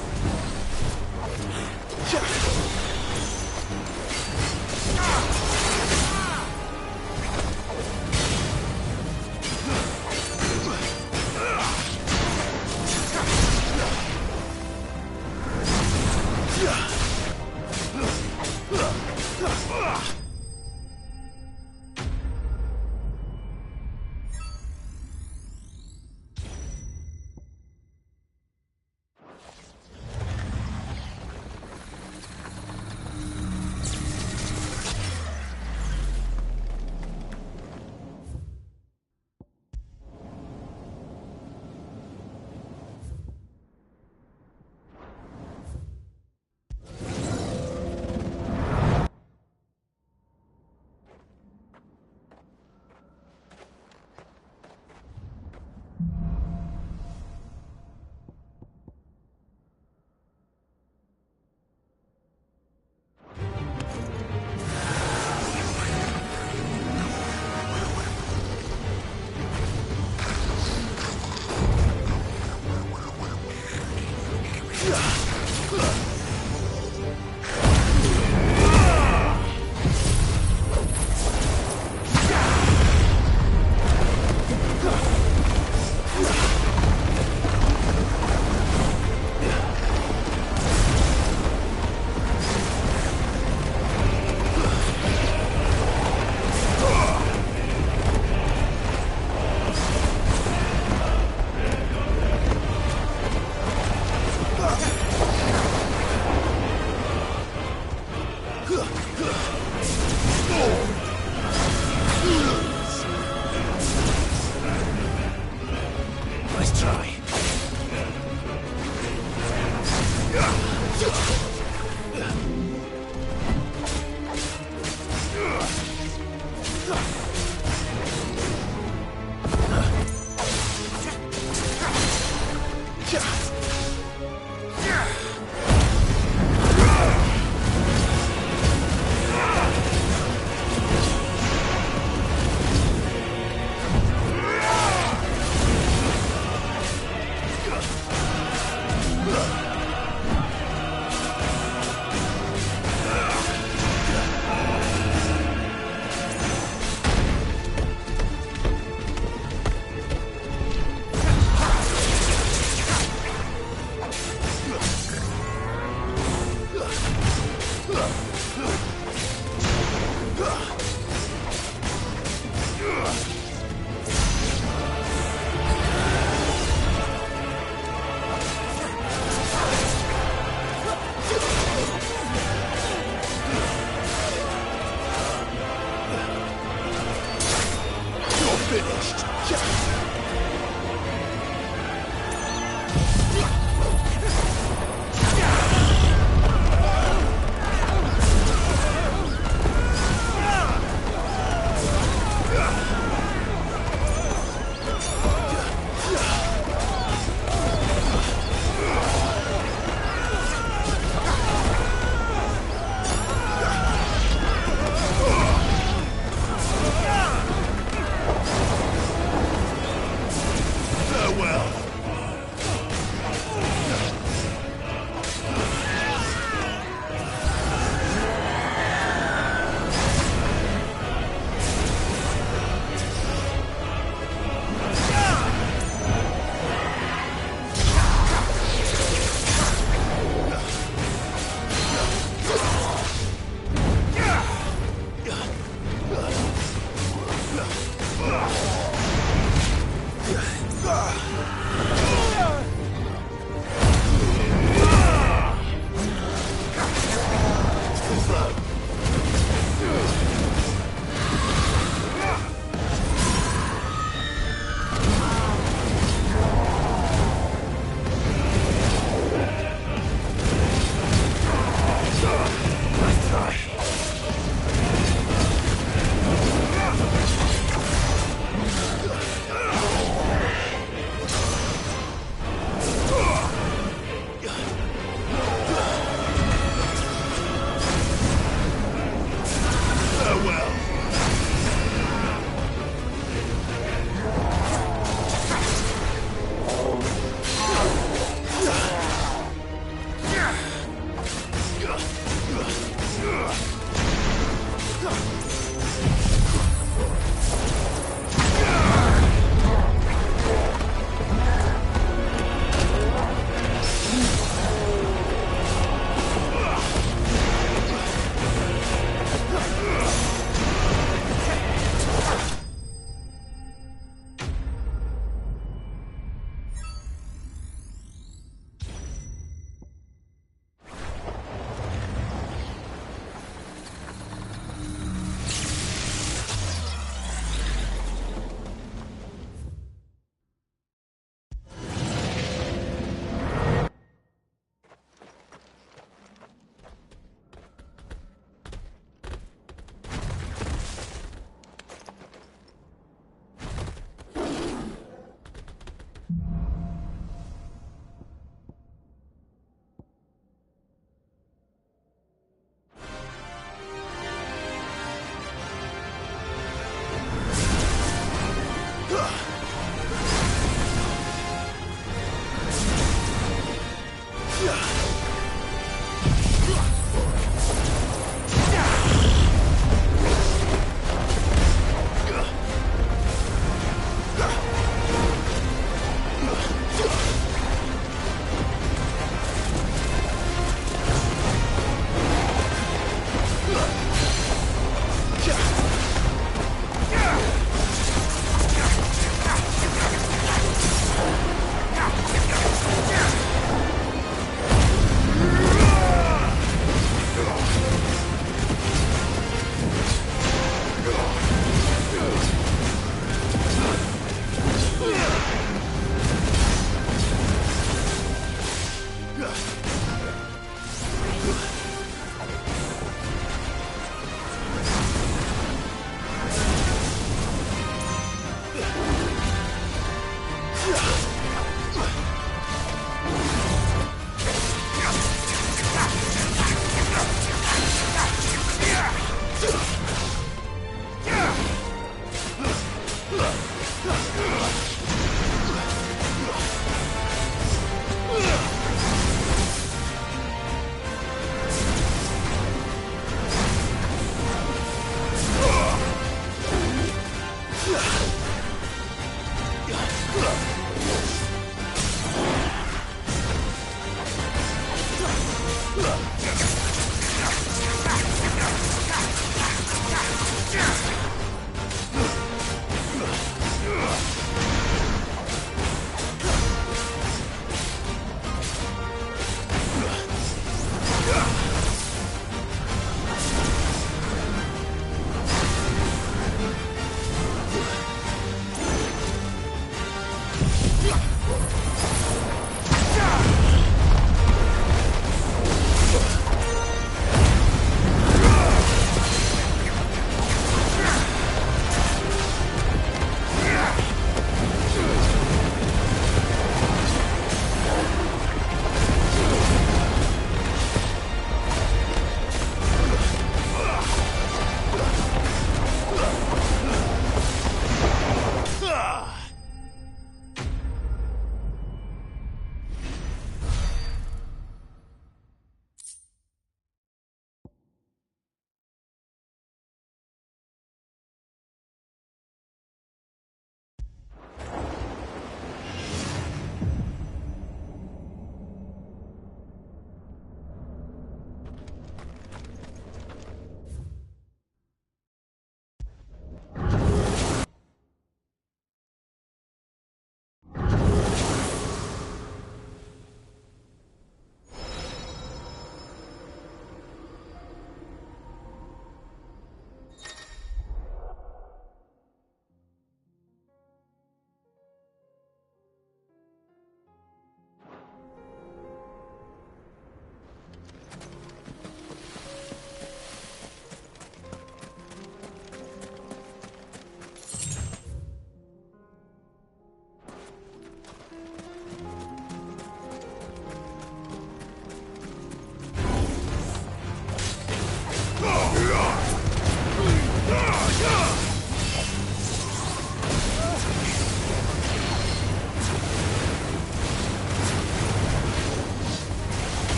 Nice try.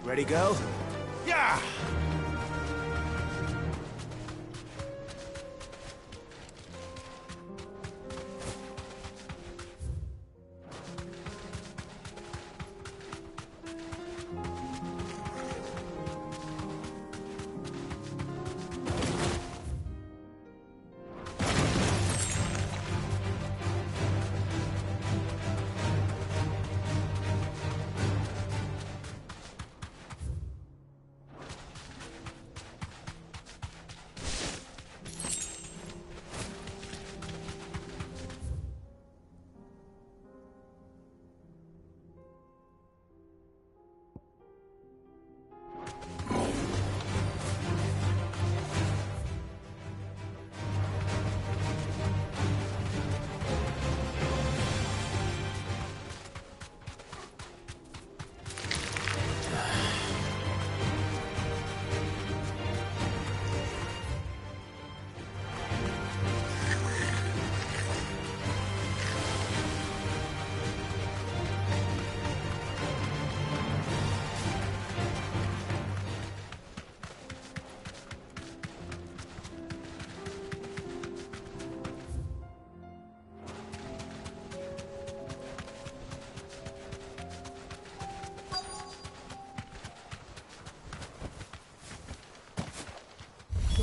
Ready, go? Yeah!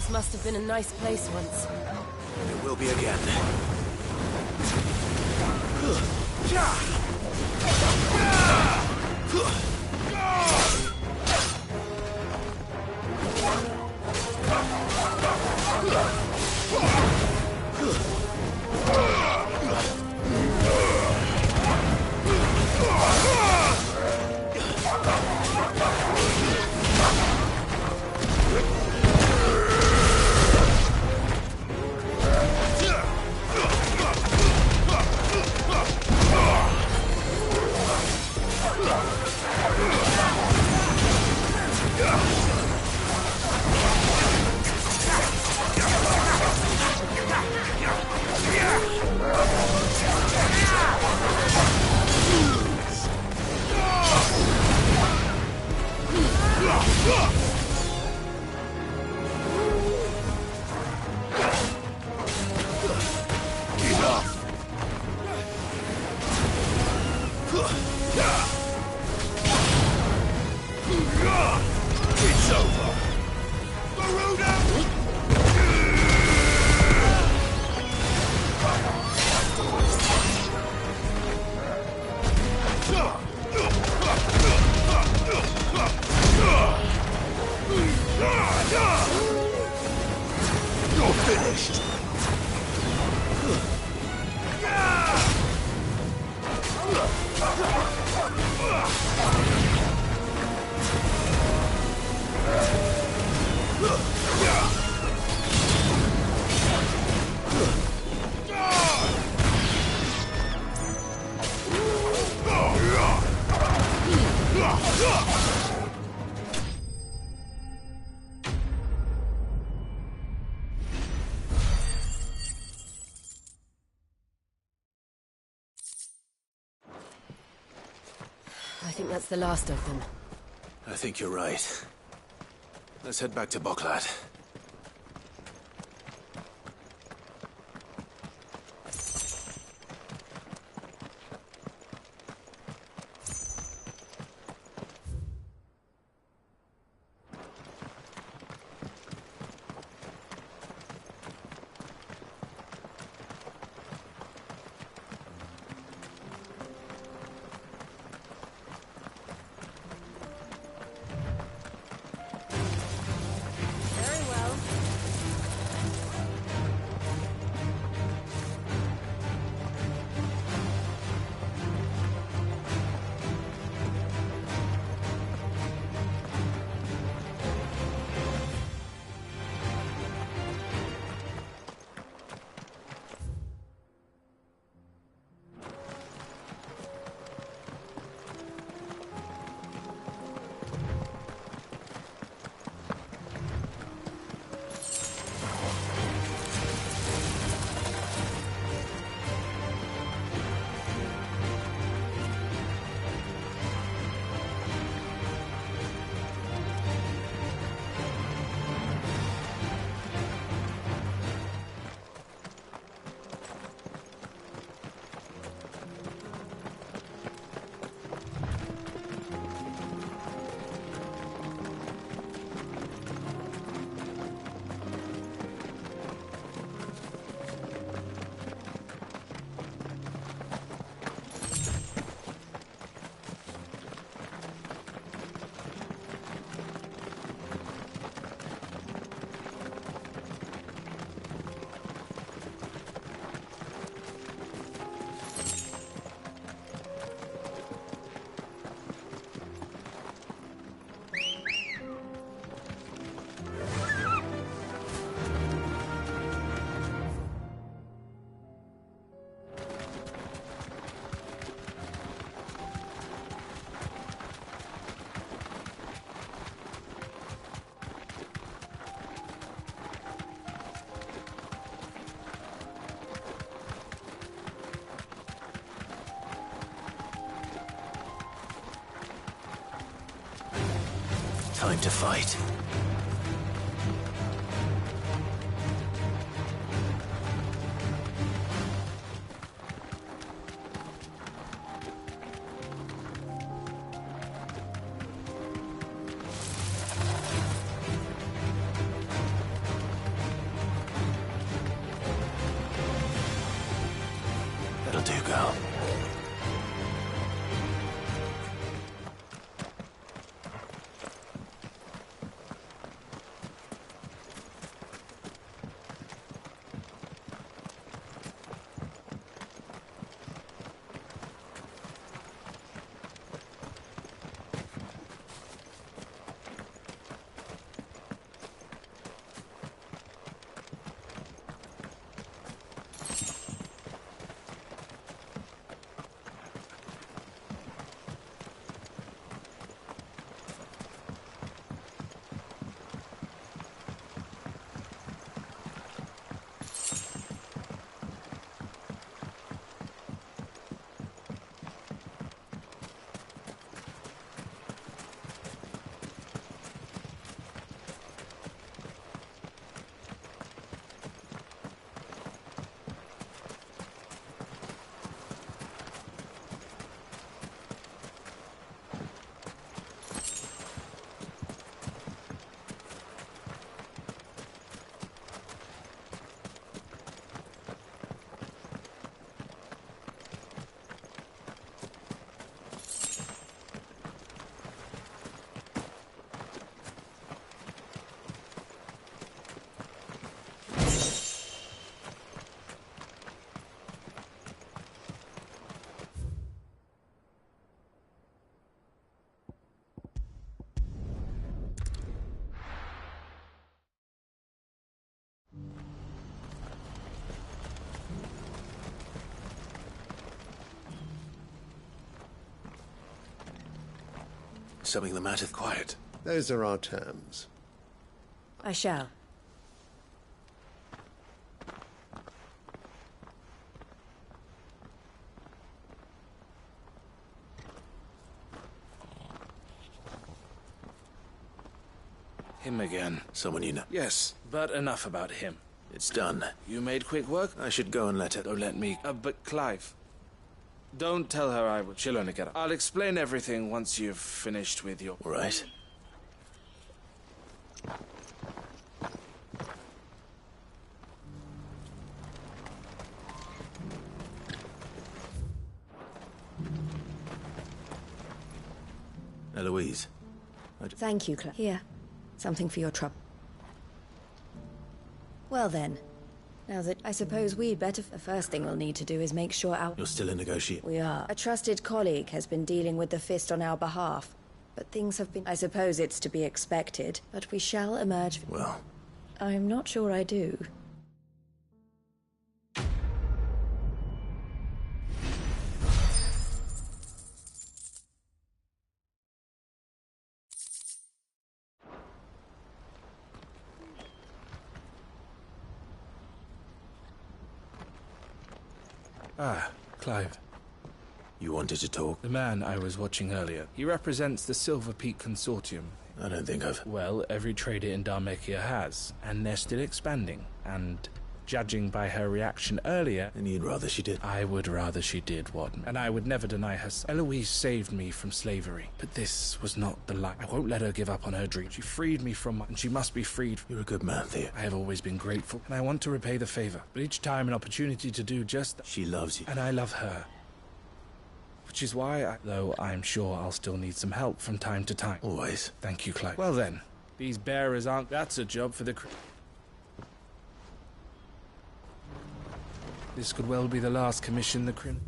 This must have been a nice place once. It will be again. think that's the last of them. I think you're right. Let's head back to Boklat. Time to fight. That'll do, girl. Something the matter? Quiet. Those are our terms. I shall. Him again. Someone you know? Yes, but enough about him. It's done. You made quick work? I should go and let her... Don't let me... but Clive... Don't tell her I will. She'll only get up. I'll explain everything once you've finished with your... All right. Eloise. Thank you, Claire. Here. Something for your trouble. Well then. Now that I suppose we'd better... The first thing we'll need to do is make sure our... You're still in negotiation? We are. A trusted colleague has been dealing with the Fist on our behalf. But things have been... I suppose it's to be expected, but we shall emerge... Well... I'm not sure I do. Ah, Clive. You wanted to talk? The man I was watching earlier. He represents the Silver Peak Consortium. I don't think I've... Well, every trader in Dharmekia has. And they're still expanding. And judging by her reaction earlier... And you'd rather she did? I would rather she did, Wadman. And I would never deny her... Eloise saved me from slavery. But this was not the life. I won't let her give up on her dream. She freed me from... And she must be freed. You're a good man, Theo. I have always been grateful. And I want to repay the favor. But each time an opportunity to do just that... She loves you. And I love her. Which is why, though I'm sure I'll still need some help from time to time. Always. Thank you, Clive. Well then, these bearers aren't... That's a job for the... This could well be the last commission the Crim...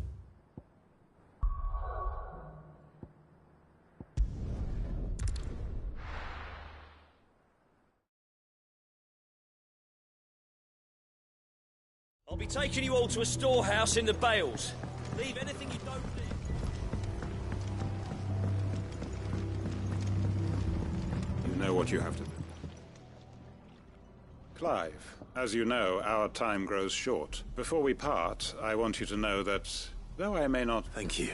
I'll be taking you all to a storehouse in the Bales. Leave anything you don't need. You know what you have to do. Clive, as you know, our time grows short. Before we part, I want you to know that, though I may not... Thank you.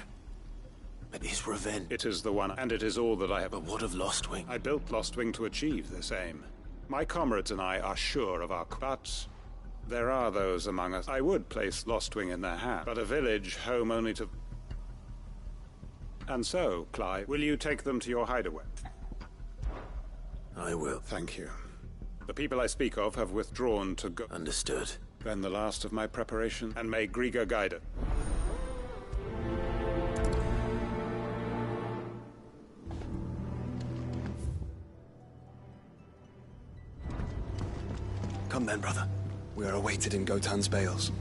But his revenge... It is the one, and it is all that I have... But what of Lostwing? I built Lostwing to achieve this aim. My comrades and I are sure of our... But there are those among us. I would place Lostwing in their hands, but a village home only to... And so, Clive, will you take them to your hideaway? I will. Thank you. The people I speak of have withdrawn to go... Understood. Then the last of my preparation, and may Griga guide it. Come then, brother. We are awaited in Gotan's Bales.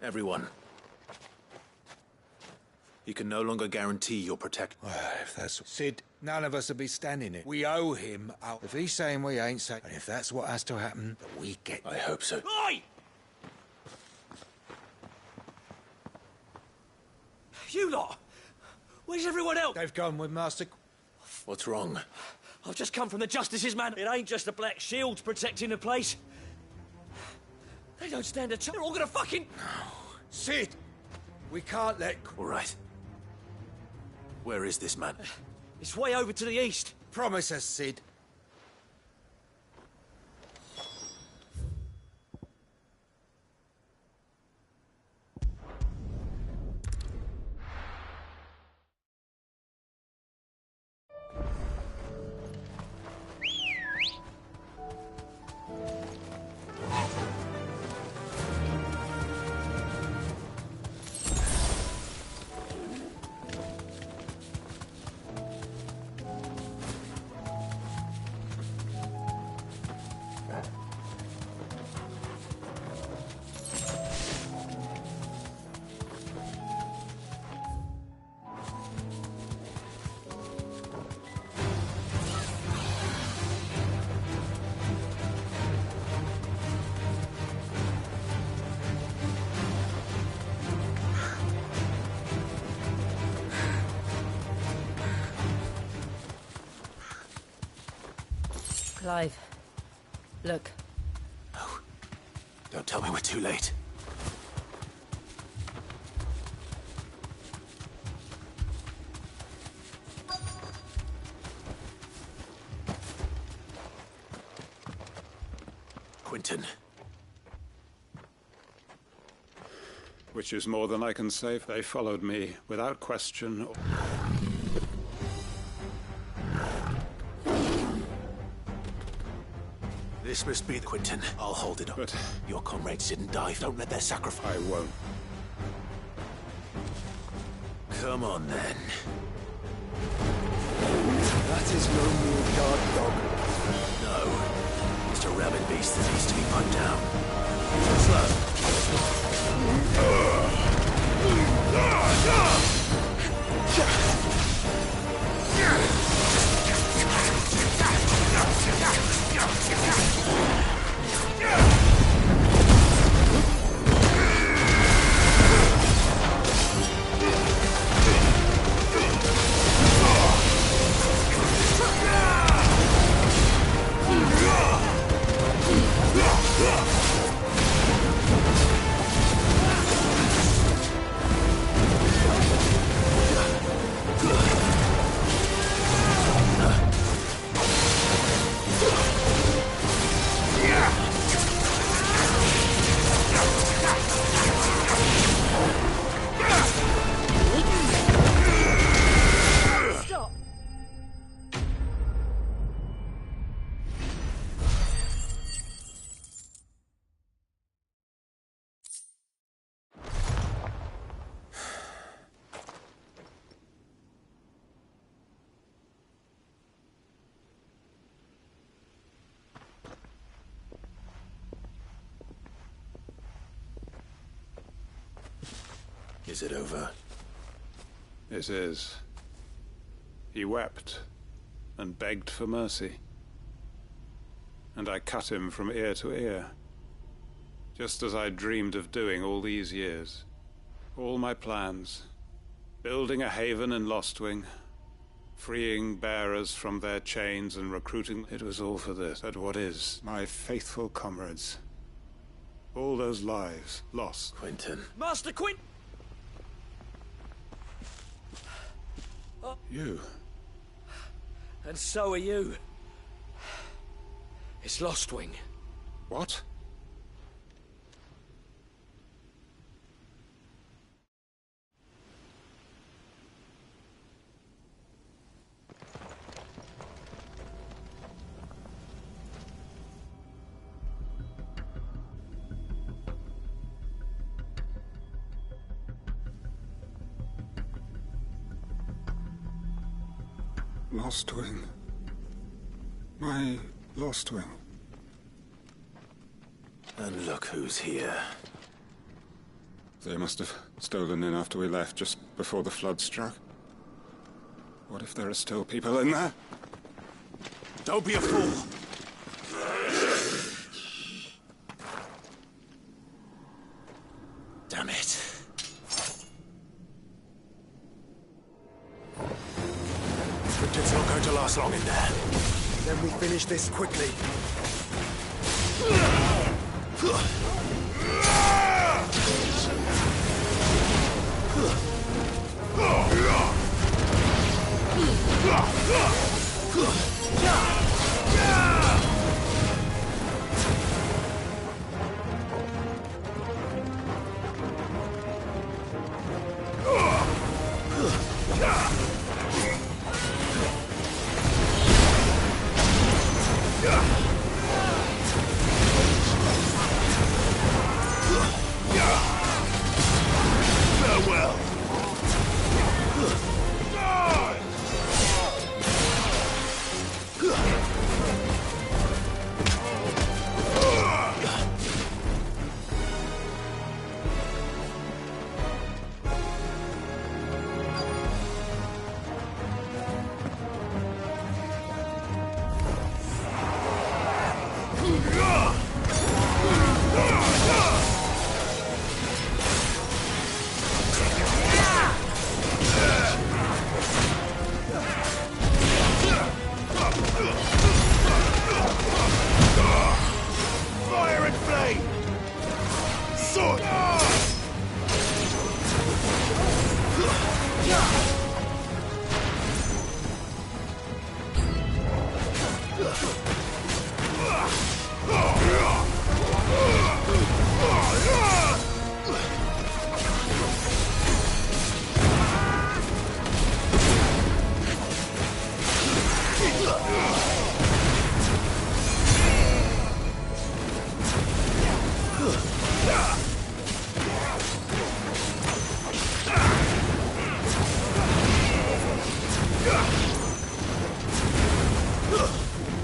Everyone. You can no longer guarantee your protection. Well, if that's... Sid, none of us will be standing it. We owe him out. If he's saying we ain't saying... And if that's what has to happen, that we get... I hope so. Oi! You lot! Where's everyone else? They've gone with Master... What's wrong? I've just come from the Justice's man. It ain't just the Black Shields protecting the place. They don't stand a chance. They're all gonna fucking... No. Sid! We can't let... All right. Where is this man? It's way over to the east. Promise us, Sid. Clive, look. No. Don't tell me we're too late. Quentin. Which is more than I can say. They followed me without question. This must be the Quentin. I'll hold it up. But your comrades didn't die. Don't let their sacrifice. I won't. Come on, then. That is no more guard dog. No. It's a rabid beast that needs to be put down. Slow. Is it over? It is. He wept and begged for mercy. And I cut him from ear to ear, just as I dreamed of doing all these years. All my plans, building a haven in Lostwing, freeing bearers from their chains and recruiting, it was all for this. But what is? My faithful comrades. All those lives lost. Quentin. Master Quint! You. And so are you. It's Lostwing. What? Lostwing. My Lostwing. And look who's here. They must have stolen in after we left, just before the flood struck. What if there are still people in there? Don't be a fool! Damn it. It's not going to last long in there. Then we finish this quickly. Farewell.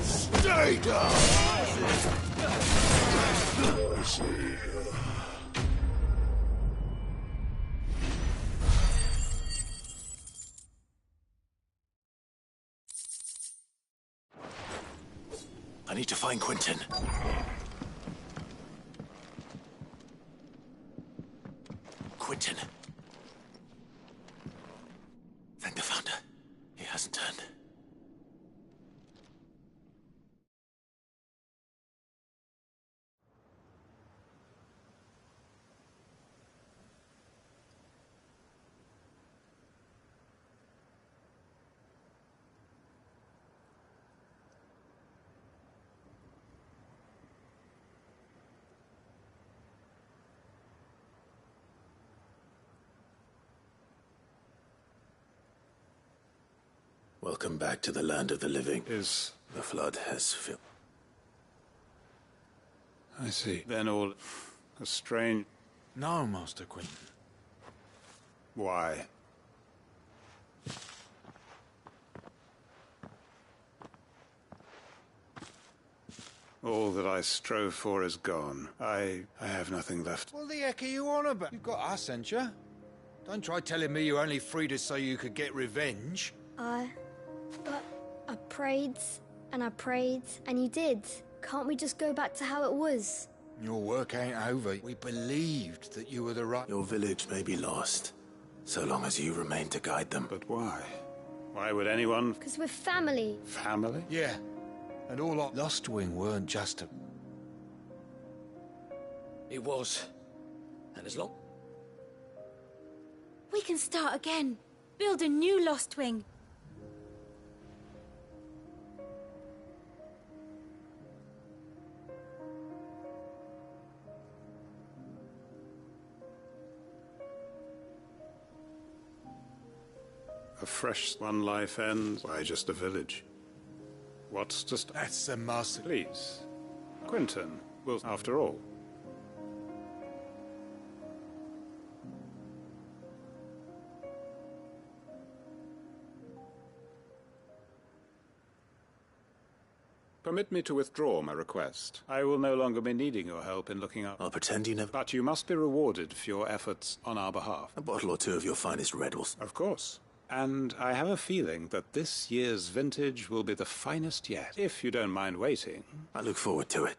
Stay down! I see. I need to find Quentin. Quentin. Thank the Founder. He hasn't turned. Welcome back to the land of the living. The flood has filled. I see. Then all a strange... No, Master Quentin. Why? All that I strove for is gone. I have nothing left. What the heck are you on about? You've got us, ain't you? Don't try telling me you're only freed us so you could get revenge. But I prayed, and you did. Can't we just go back to how it was? Your work ain't over. We believed that you were the right... Your village may be lost, so long as you remain to guide them. But why? Why would anyone... Because we're family. Family? Yeah. And all our Lostwing weren't just a... It was. And as long... We can start again. Build a new Lostwing. A fresh one life ends. Why just a village? What's to stop? That's the master. Please. Quentin will, after all. Permit me to withdraw my request. I will no longer be needing your help in looking up. I'll pretend you never... But you must be rewarded for your efforts on our behalf. A bottle or two of your finest Redwells. Of course. And I have a feeling that this year's vintage will be the finest yet, if you don't mind waiting. I look forward to it.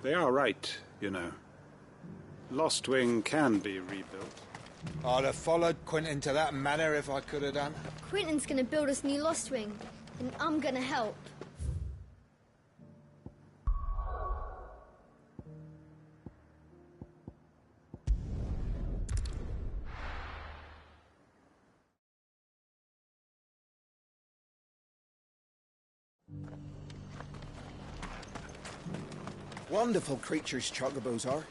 They are right, you know. Lostwing can be rebuilt. I'd have followed Quentin to that manor if I could have done. Quentin's gonna build us new Lostwing, and I'm gonna help. Wonderful creatures chocobos are.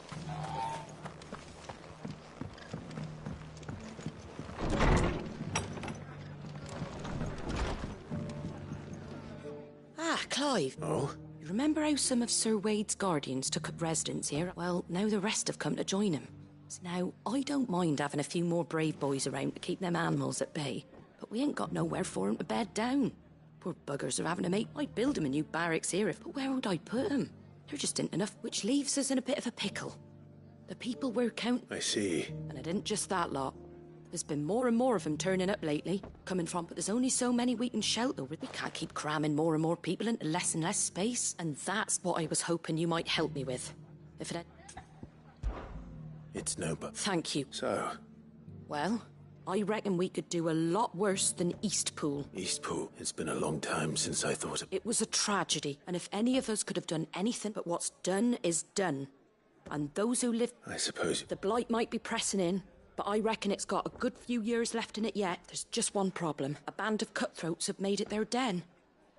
Clive. Oh? You remember how some of Sir Wade's guardians took up residence here? Well, now the rest have come to join him. So now, I don't mind having a few more brave boys around to keep them animals at bay, but we ain't got nowhere for 'em to bed down. Poor buggers are having to make... I'd build 'em a new barracks here, but where would I put 'em? There just ain't enough, which leaves us in a bit of a pickle. The people we're counting... I see. And it isn't just that lot. There's been more and more of them turning up lately, coming from, but there's only so many we can shelter with. We can't keep cramming more and more people into less and less space, and that's what I was hoping you might help me with. If it... It's no but... Thank you. So? Well, I reckon we could do a lot worse than Eastpool. Eastpool? It's been a long time since I thought of... It was a tragedy, and if any of us could have done anything, but what's done is done. And those who live... I suppose... The blight might be pressing in, but I reckon it's got a good few years left in it yet. There's just one problem. A band of cutthroats have made it their den.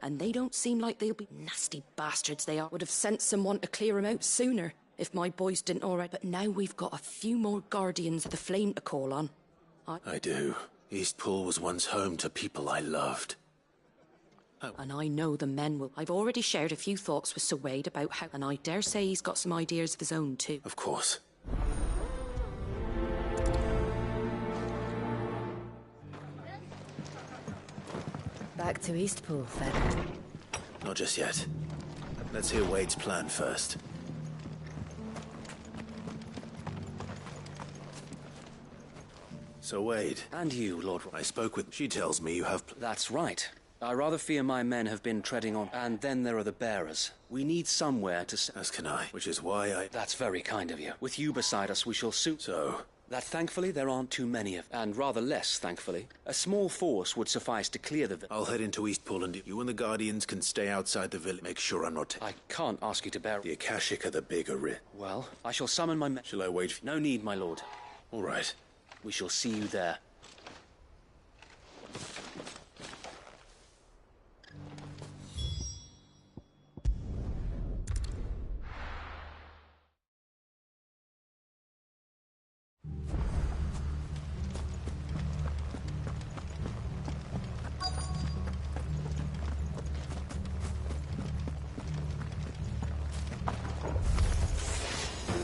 And they don't seem like they'll be nasty bastards they are. Would have sent someone to clear them out sooner, if my boys didn't already. But now we've got a few more guardians of the flame to call on. I do. Eastpool was once home to people I loved. And I know the men will. I've already shared a few thoughts with Sir Wade about how... And I dare say he's got some ideas of his own, too. Of course. Back to Eastpool, then. Not just yet. Let's hear Wade's plan first. So Wade... And you, Lord... I spoke with... She tells me you have... That's right. I rather fear my men have been treading on... And then there are the bearers. We need somewhere to... As can I, which is why I... That's very kind of you. With you beside us, we shall suit... So... That thankfully there aren't too many of... And rather less, thankfully. A small force would suffice to clear the... I'll head into Eastpool and you and the Guardians can stay outside the village. Make sure I'm not... I can't ask you to bear... The Akashic are the bigger risk. Well, I shall summon my men... Shall I wait for... No need, my lord. All right. We shall see you there.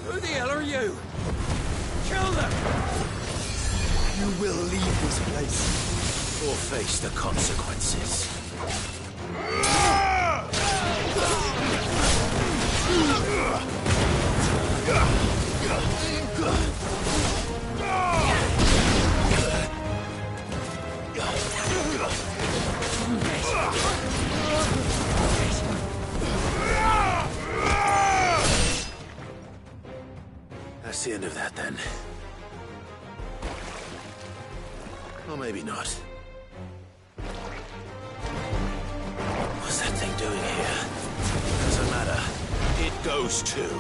Who the hell are you? Kill them! You will leave this place. Or face the consequences. That's the end of that, then. Or maybe not. What's that thing doing here? Doesn't matter. It goes too.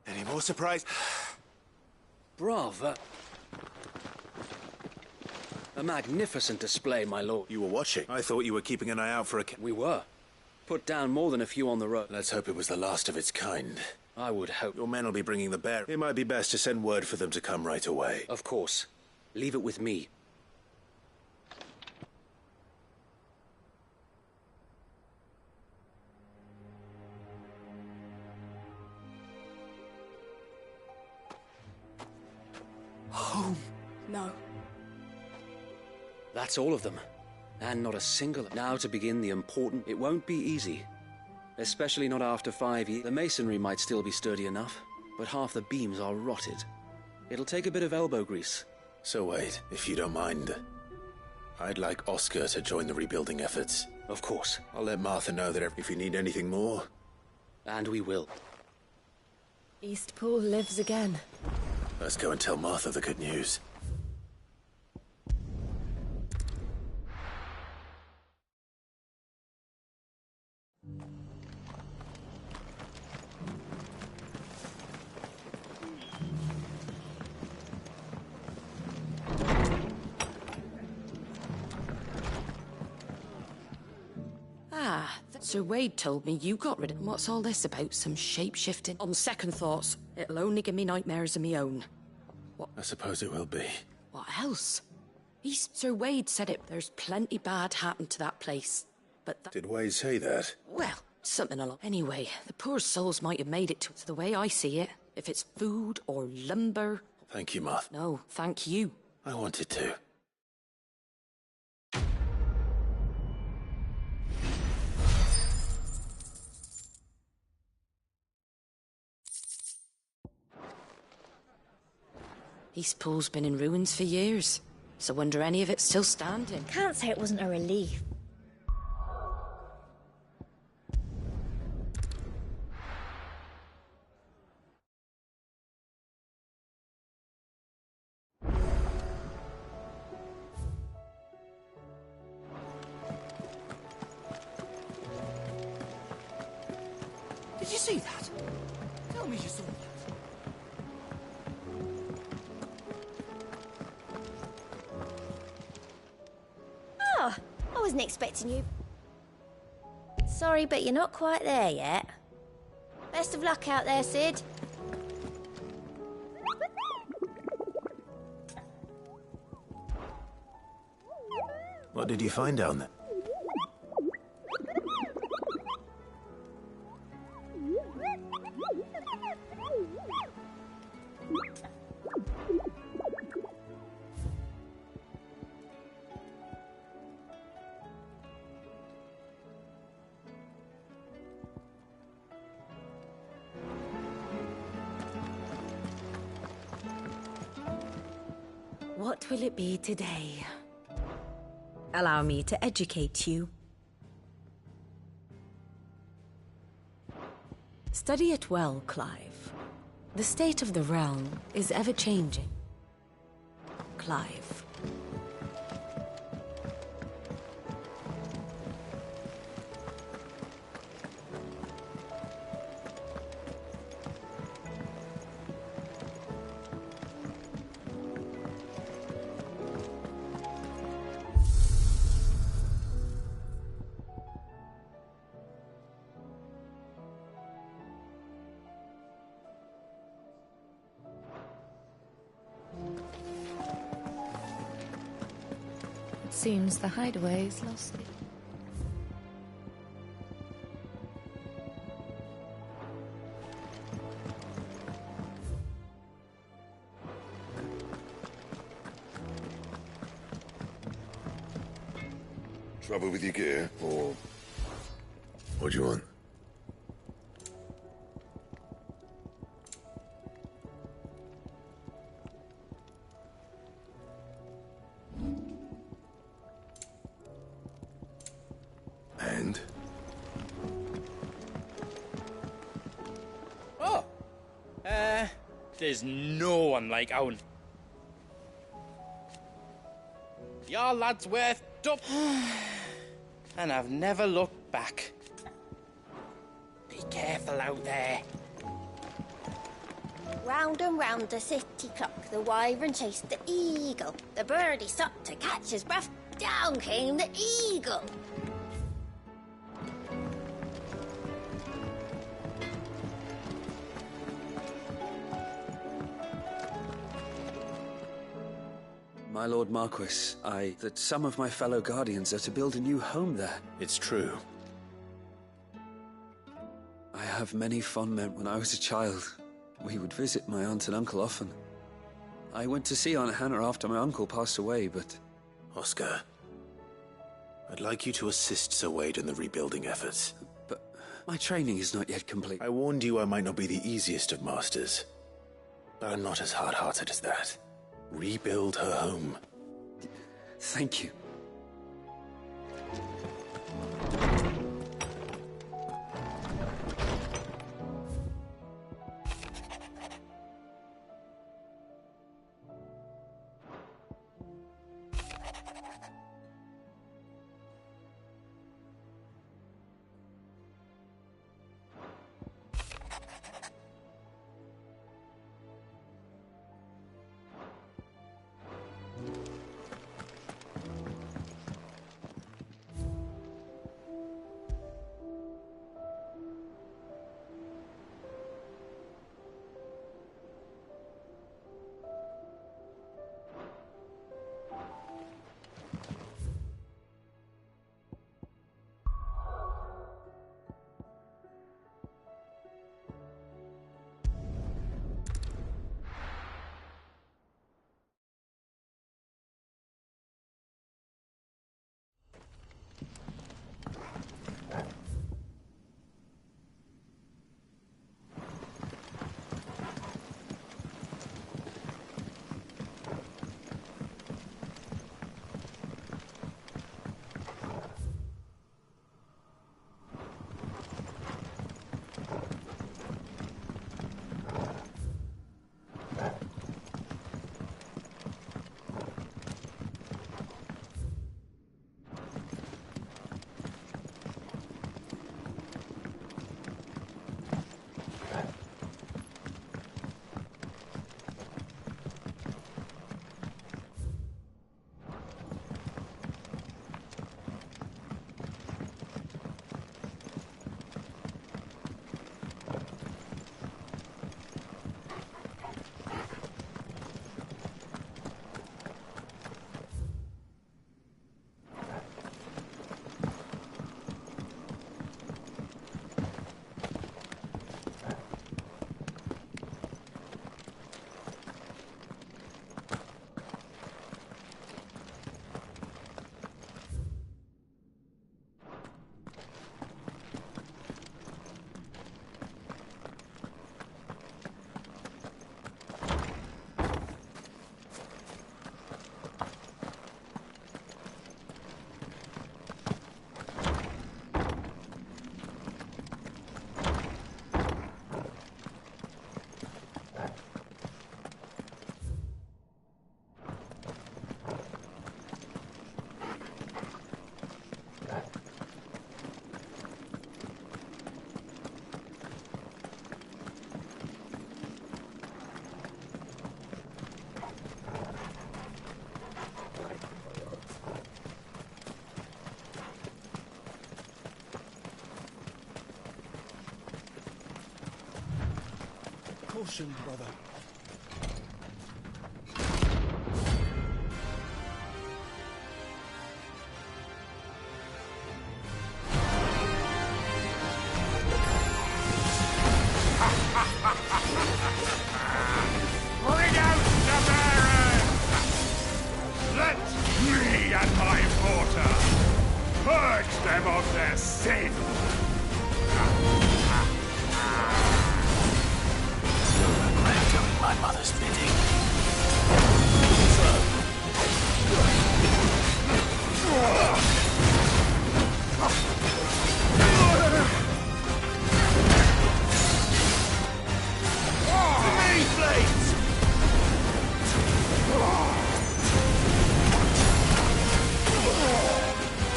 Any more surprise? Bravo. A magnificent display, my lord. You were watching. I thought you were keeping an eye out for a... We were. Put down more than a few on the road. Let's hope it was the last of its kind. I would hope. Your men will be bringing the bear. It might be best to send word for them to come right away. Of course. Leave it with me. Home. No. That's all of them. And not a single... Now to begin the important... It won't be easy. Especially not after 5 years. The masonry might still be sturdy enough, but half the beams are rotted. It'll take a bit of elbow grease. So wait, if you don't mind, I'd like Oscar to join the rebuilding efforts. Of course. I'll let Martha know that if you need anything more... And we will. Eastpool lives again. Let's go and tell Martha the good news. Sir Wade told me you got rid of... What's all this about? Some shape-shifting? On second thoughts, it'll only give me nightmares of me own. What? I suppose it will be. What else? Sir Wade said it. There's plenty bad happened to that place. But Did Wade say that? Well, something along... Anyway, the poor souls might have made it to the way I see it. If it's food or lumber... Thank you, Moth. No, thank you. I wanted to. East Pool's been in ruins for years. So wonder any of it's still standing. Can't say it wasn't a relief. Did you see that? Tell me you saw that. Oh, I wasn't expecting you. Sorry, but you're not quite there yet. Best of luck out there, Sid. What did you find down there? What will it be today? Allow me to educate you. Study it well, Clive. The state of the realm is ever-changing. Clive. Seems the hideaway's lost it. Trouble with your gear, or... What do you want? And? Oh! There's no one like Owen. Your lad's worth up. And I've never looked back. Be careful out there. Round and round the city clock, the wyvern chased the eagle. The birdie stopped to catch his breath. Down came the eagle. My Lord Marquis, that some of my fellow Guardians are to build a new home there. It's true. I have many fond memories. When I was a child, we would visit my aunt and uncle often. I went to see Aunt Hannah after my uncle passed away, but... Oscar, I'd like you to assist Sir Wade in the rebuilding efforts. But my training is not yet complete. I warned you I might not be the easiest of masters, but I'm not as hard-hearted as that. Rebuild her home. Thank you. Caution, brother. Bring out the Baron! Let me and my porter purge them of their sin! You'll regret doing my mother's bidding. Blades!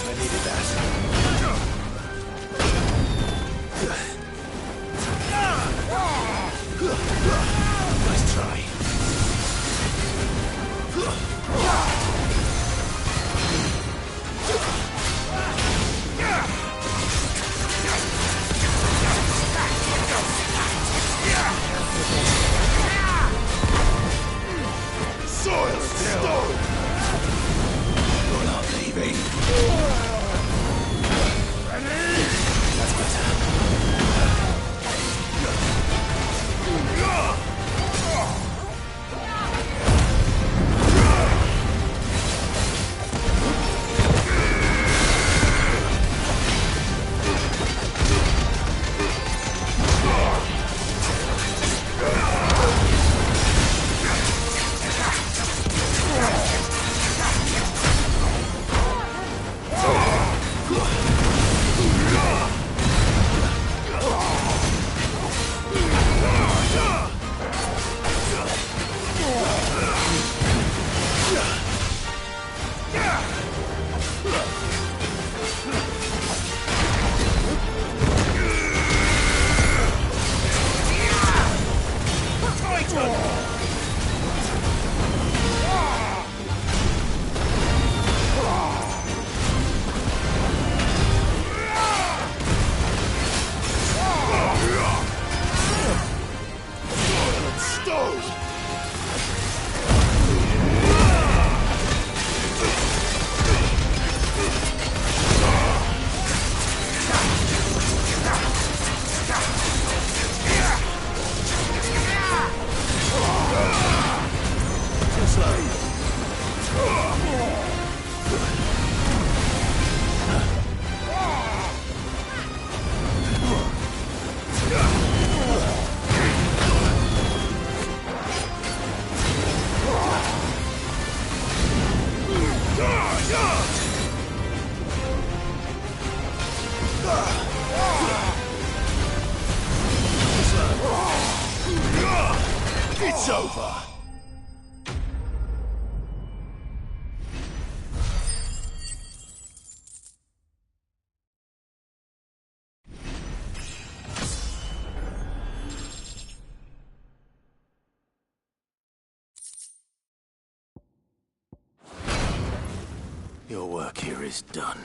I needed that. Nice try. Soil and stone! You're not leaving. Ready? That's better. It's over! Your work here is done.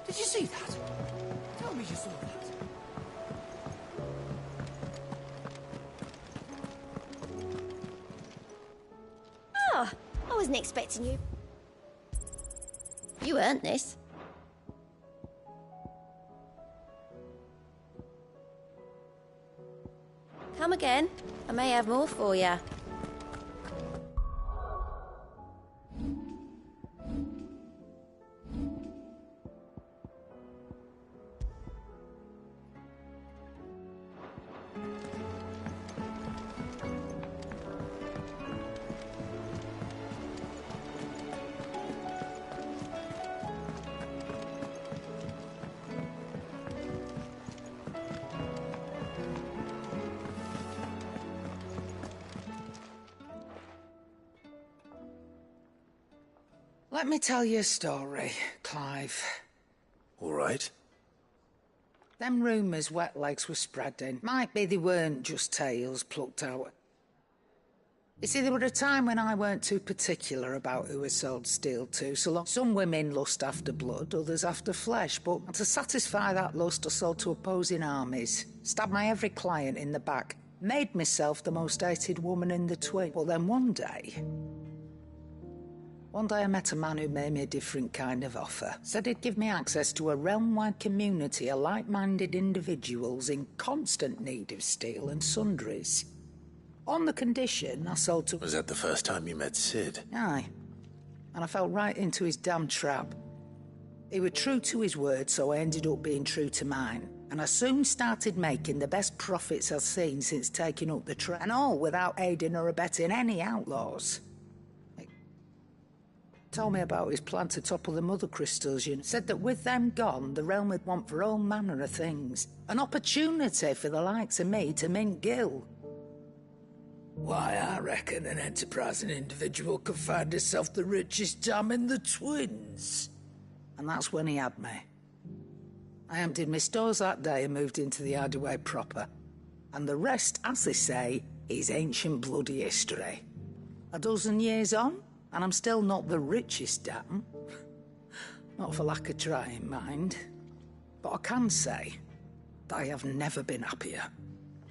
Did you see that? Tell me you saw that. Oh, I wasn't expecting you. You earned this. Come again. I may have more for you. Let me tell you a story, Clive. All right. Them rumours wet legs were spreading. Might be they weren't just tales plucked out. You see, there were a time when I weren't too particular about who I sold steel to, so long. Some women lust after blood, others after flesh, but to satisfy that lust I sold to opposing armies, stabbed my every client in the back, made myself the most hated woman in the twin. But then one day I met a man who made me a different kind of offer. Said he'd give me access to a realm-wide community of like-minded individuals in constant need of steel and sundries. On the condition I sold to... Was that the first time you met Sid? Aye. And I fell right into his damn trap. He was true to his word, so I ended up being true to mine. And I soon started making the best profits I've seen since taking up the trade. And all without aiding or abetting any outlaws. He told me about his plan to topple the mother crystals, you know. Said that with them gone, the realm would want for all manner of things. An opportunity for the likes of me to mint gil. Why, I reckon an enterprising individual could find himself the richest dam in the twins. And that's when he had me. I emptied my stores that day and moved into the hideaway proper. And the rest, as they say, is ancient bloody history. A dozen years on, and I'm still not the richest dam. Not for lack of trying, mind. But I can say that I have never been happier.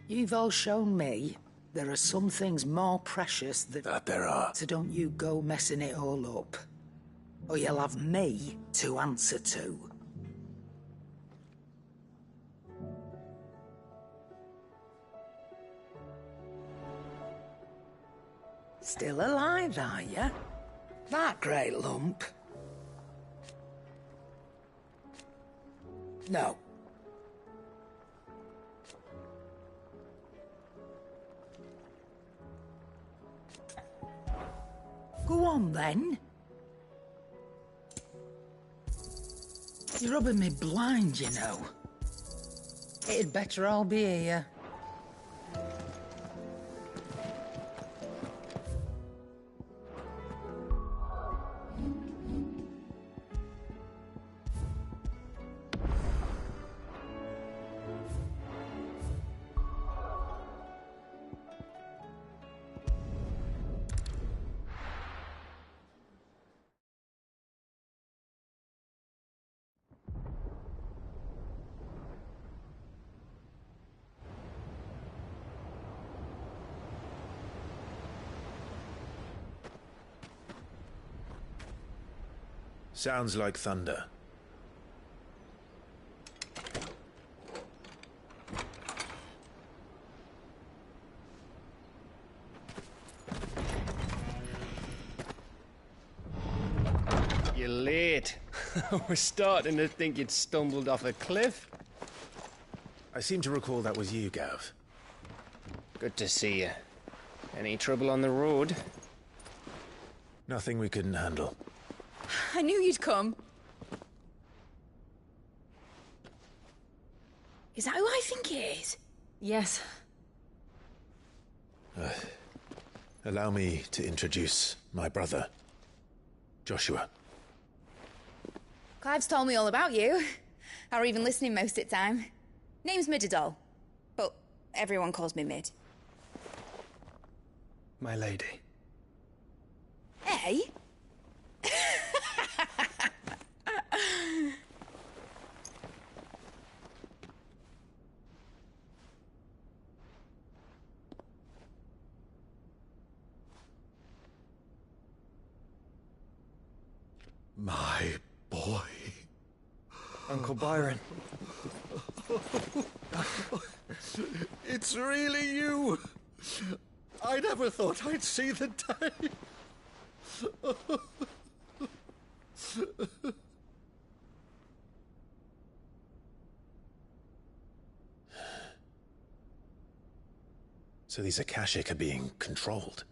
You've all shown me there are some things more precious than... That there are. So don't you go messing it all up. Or you'll have me to answer to. Still alive, are you? That great lump? No. Go on, then. You're rubbing me blind, you know. It'd better all be here. Sounds like thunder. You're late. We're starting to think you'd stumbled off a cliff. I seem to recall that was you, Gav. Good to see you. Any trouble on the road? Nothing we couldn't handle. I knew you'd come. Is that who I think it is? Yes. Allow me to introduce my brother, Joshua. Clive's told me all about you. Or even listening most of the time. Name's Midadol, but everyone calls me Mid. My lady. Hey? My boy. Uncle Byron. It's really you. I never thought I'd see the day. So these Akashic are being controlled?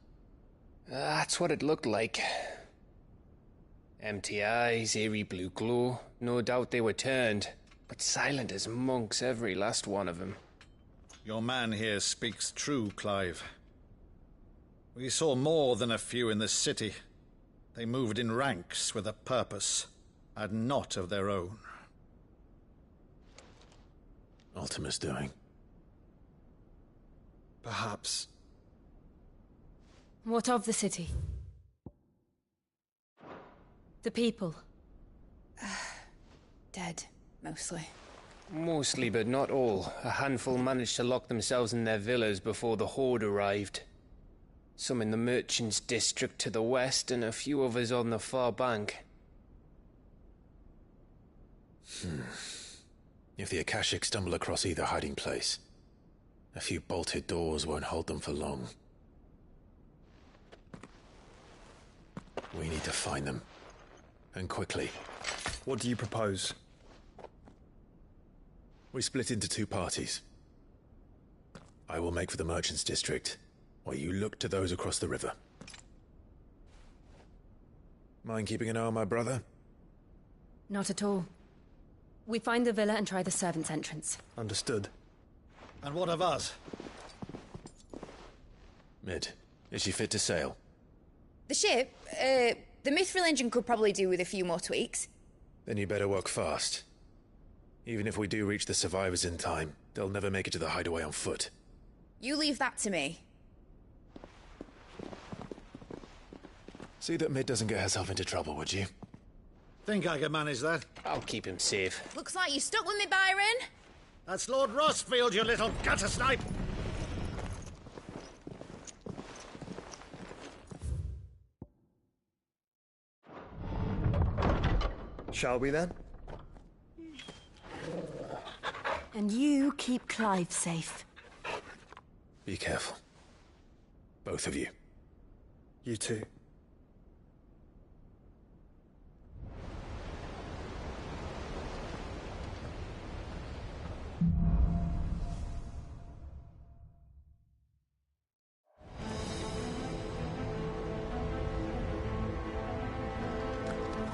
That's what it looked like. Empty eyes, eerie blue glow. No doubt they were turned, but silent as monks, every last one of them. Your man here speaks true, Clive. We saw more than a few in the city. They moved in ranks with a purpose, and not of their own. Ultima's doing. Perhaps. What of the city? The people? Dead, mostly. Mostly, but not all. A handful managed to lock themselves in their villas before the Horde arrived. Some in the merchants' district to the west, and a few others on the far bank. If the Akashic stumble across either hiding place, a few bolted doors won't hold them for long. We need to find them. And quickly. What do you propose? We split into two parties. I will make for the merchants' district, while you look to those across the river. Mind keeping an eye on my brother? Not at all. We find the villa and try the servants' entrance. Understood. And what of us? Mid, is she fit to sail? The ship, the Mithril engine could probably do with a few more tweaks. Then you better work fast. Even if we do reach the survivors in time, they'll never make it to the hideaway on foot. You leave that to me. See that Mid doesn't get herself into trouble, would you? Think I can manage that? I'll keep him safe. Looks like you stuck with me, Byron. That's Lord Rossfield, you little gutter snipe! Shall we then? And you keep Clive safe. Be careful. Both of you. You too.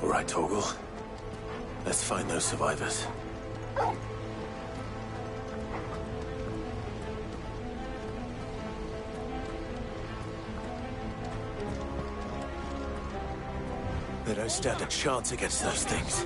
All right, Torgal. Let's find those survivors. They don't stand a chance against those things.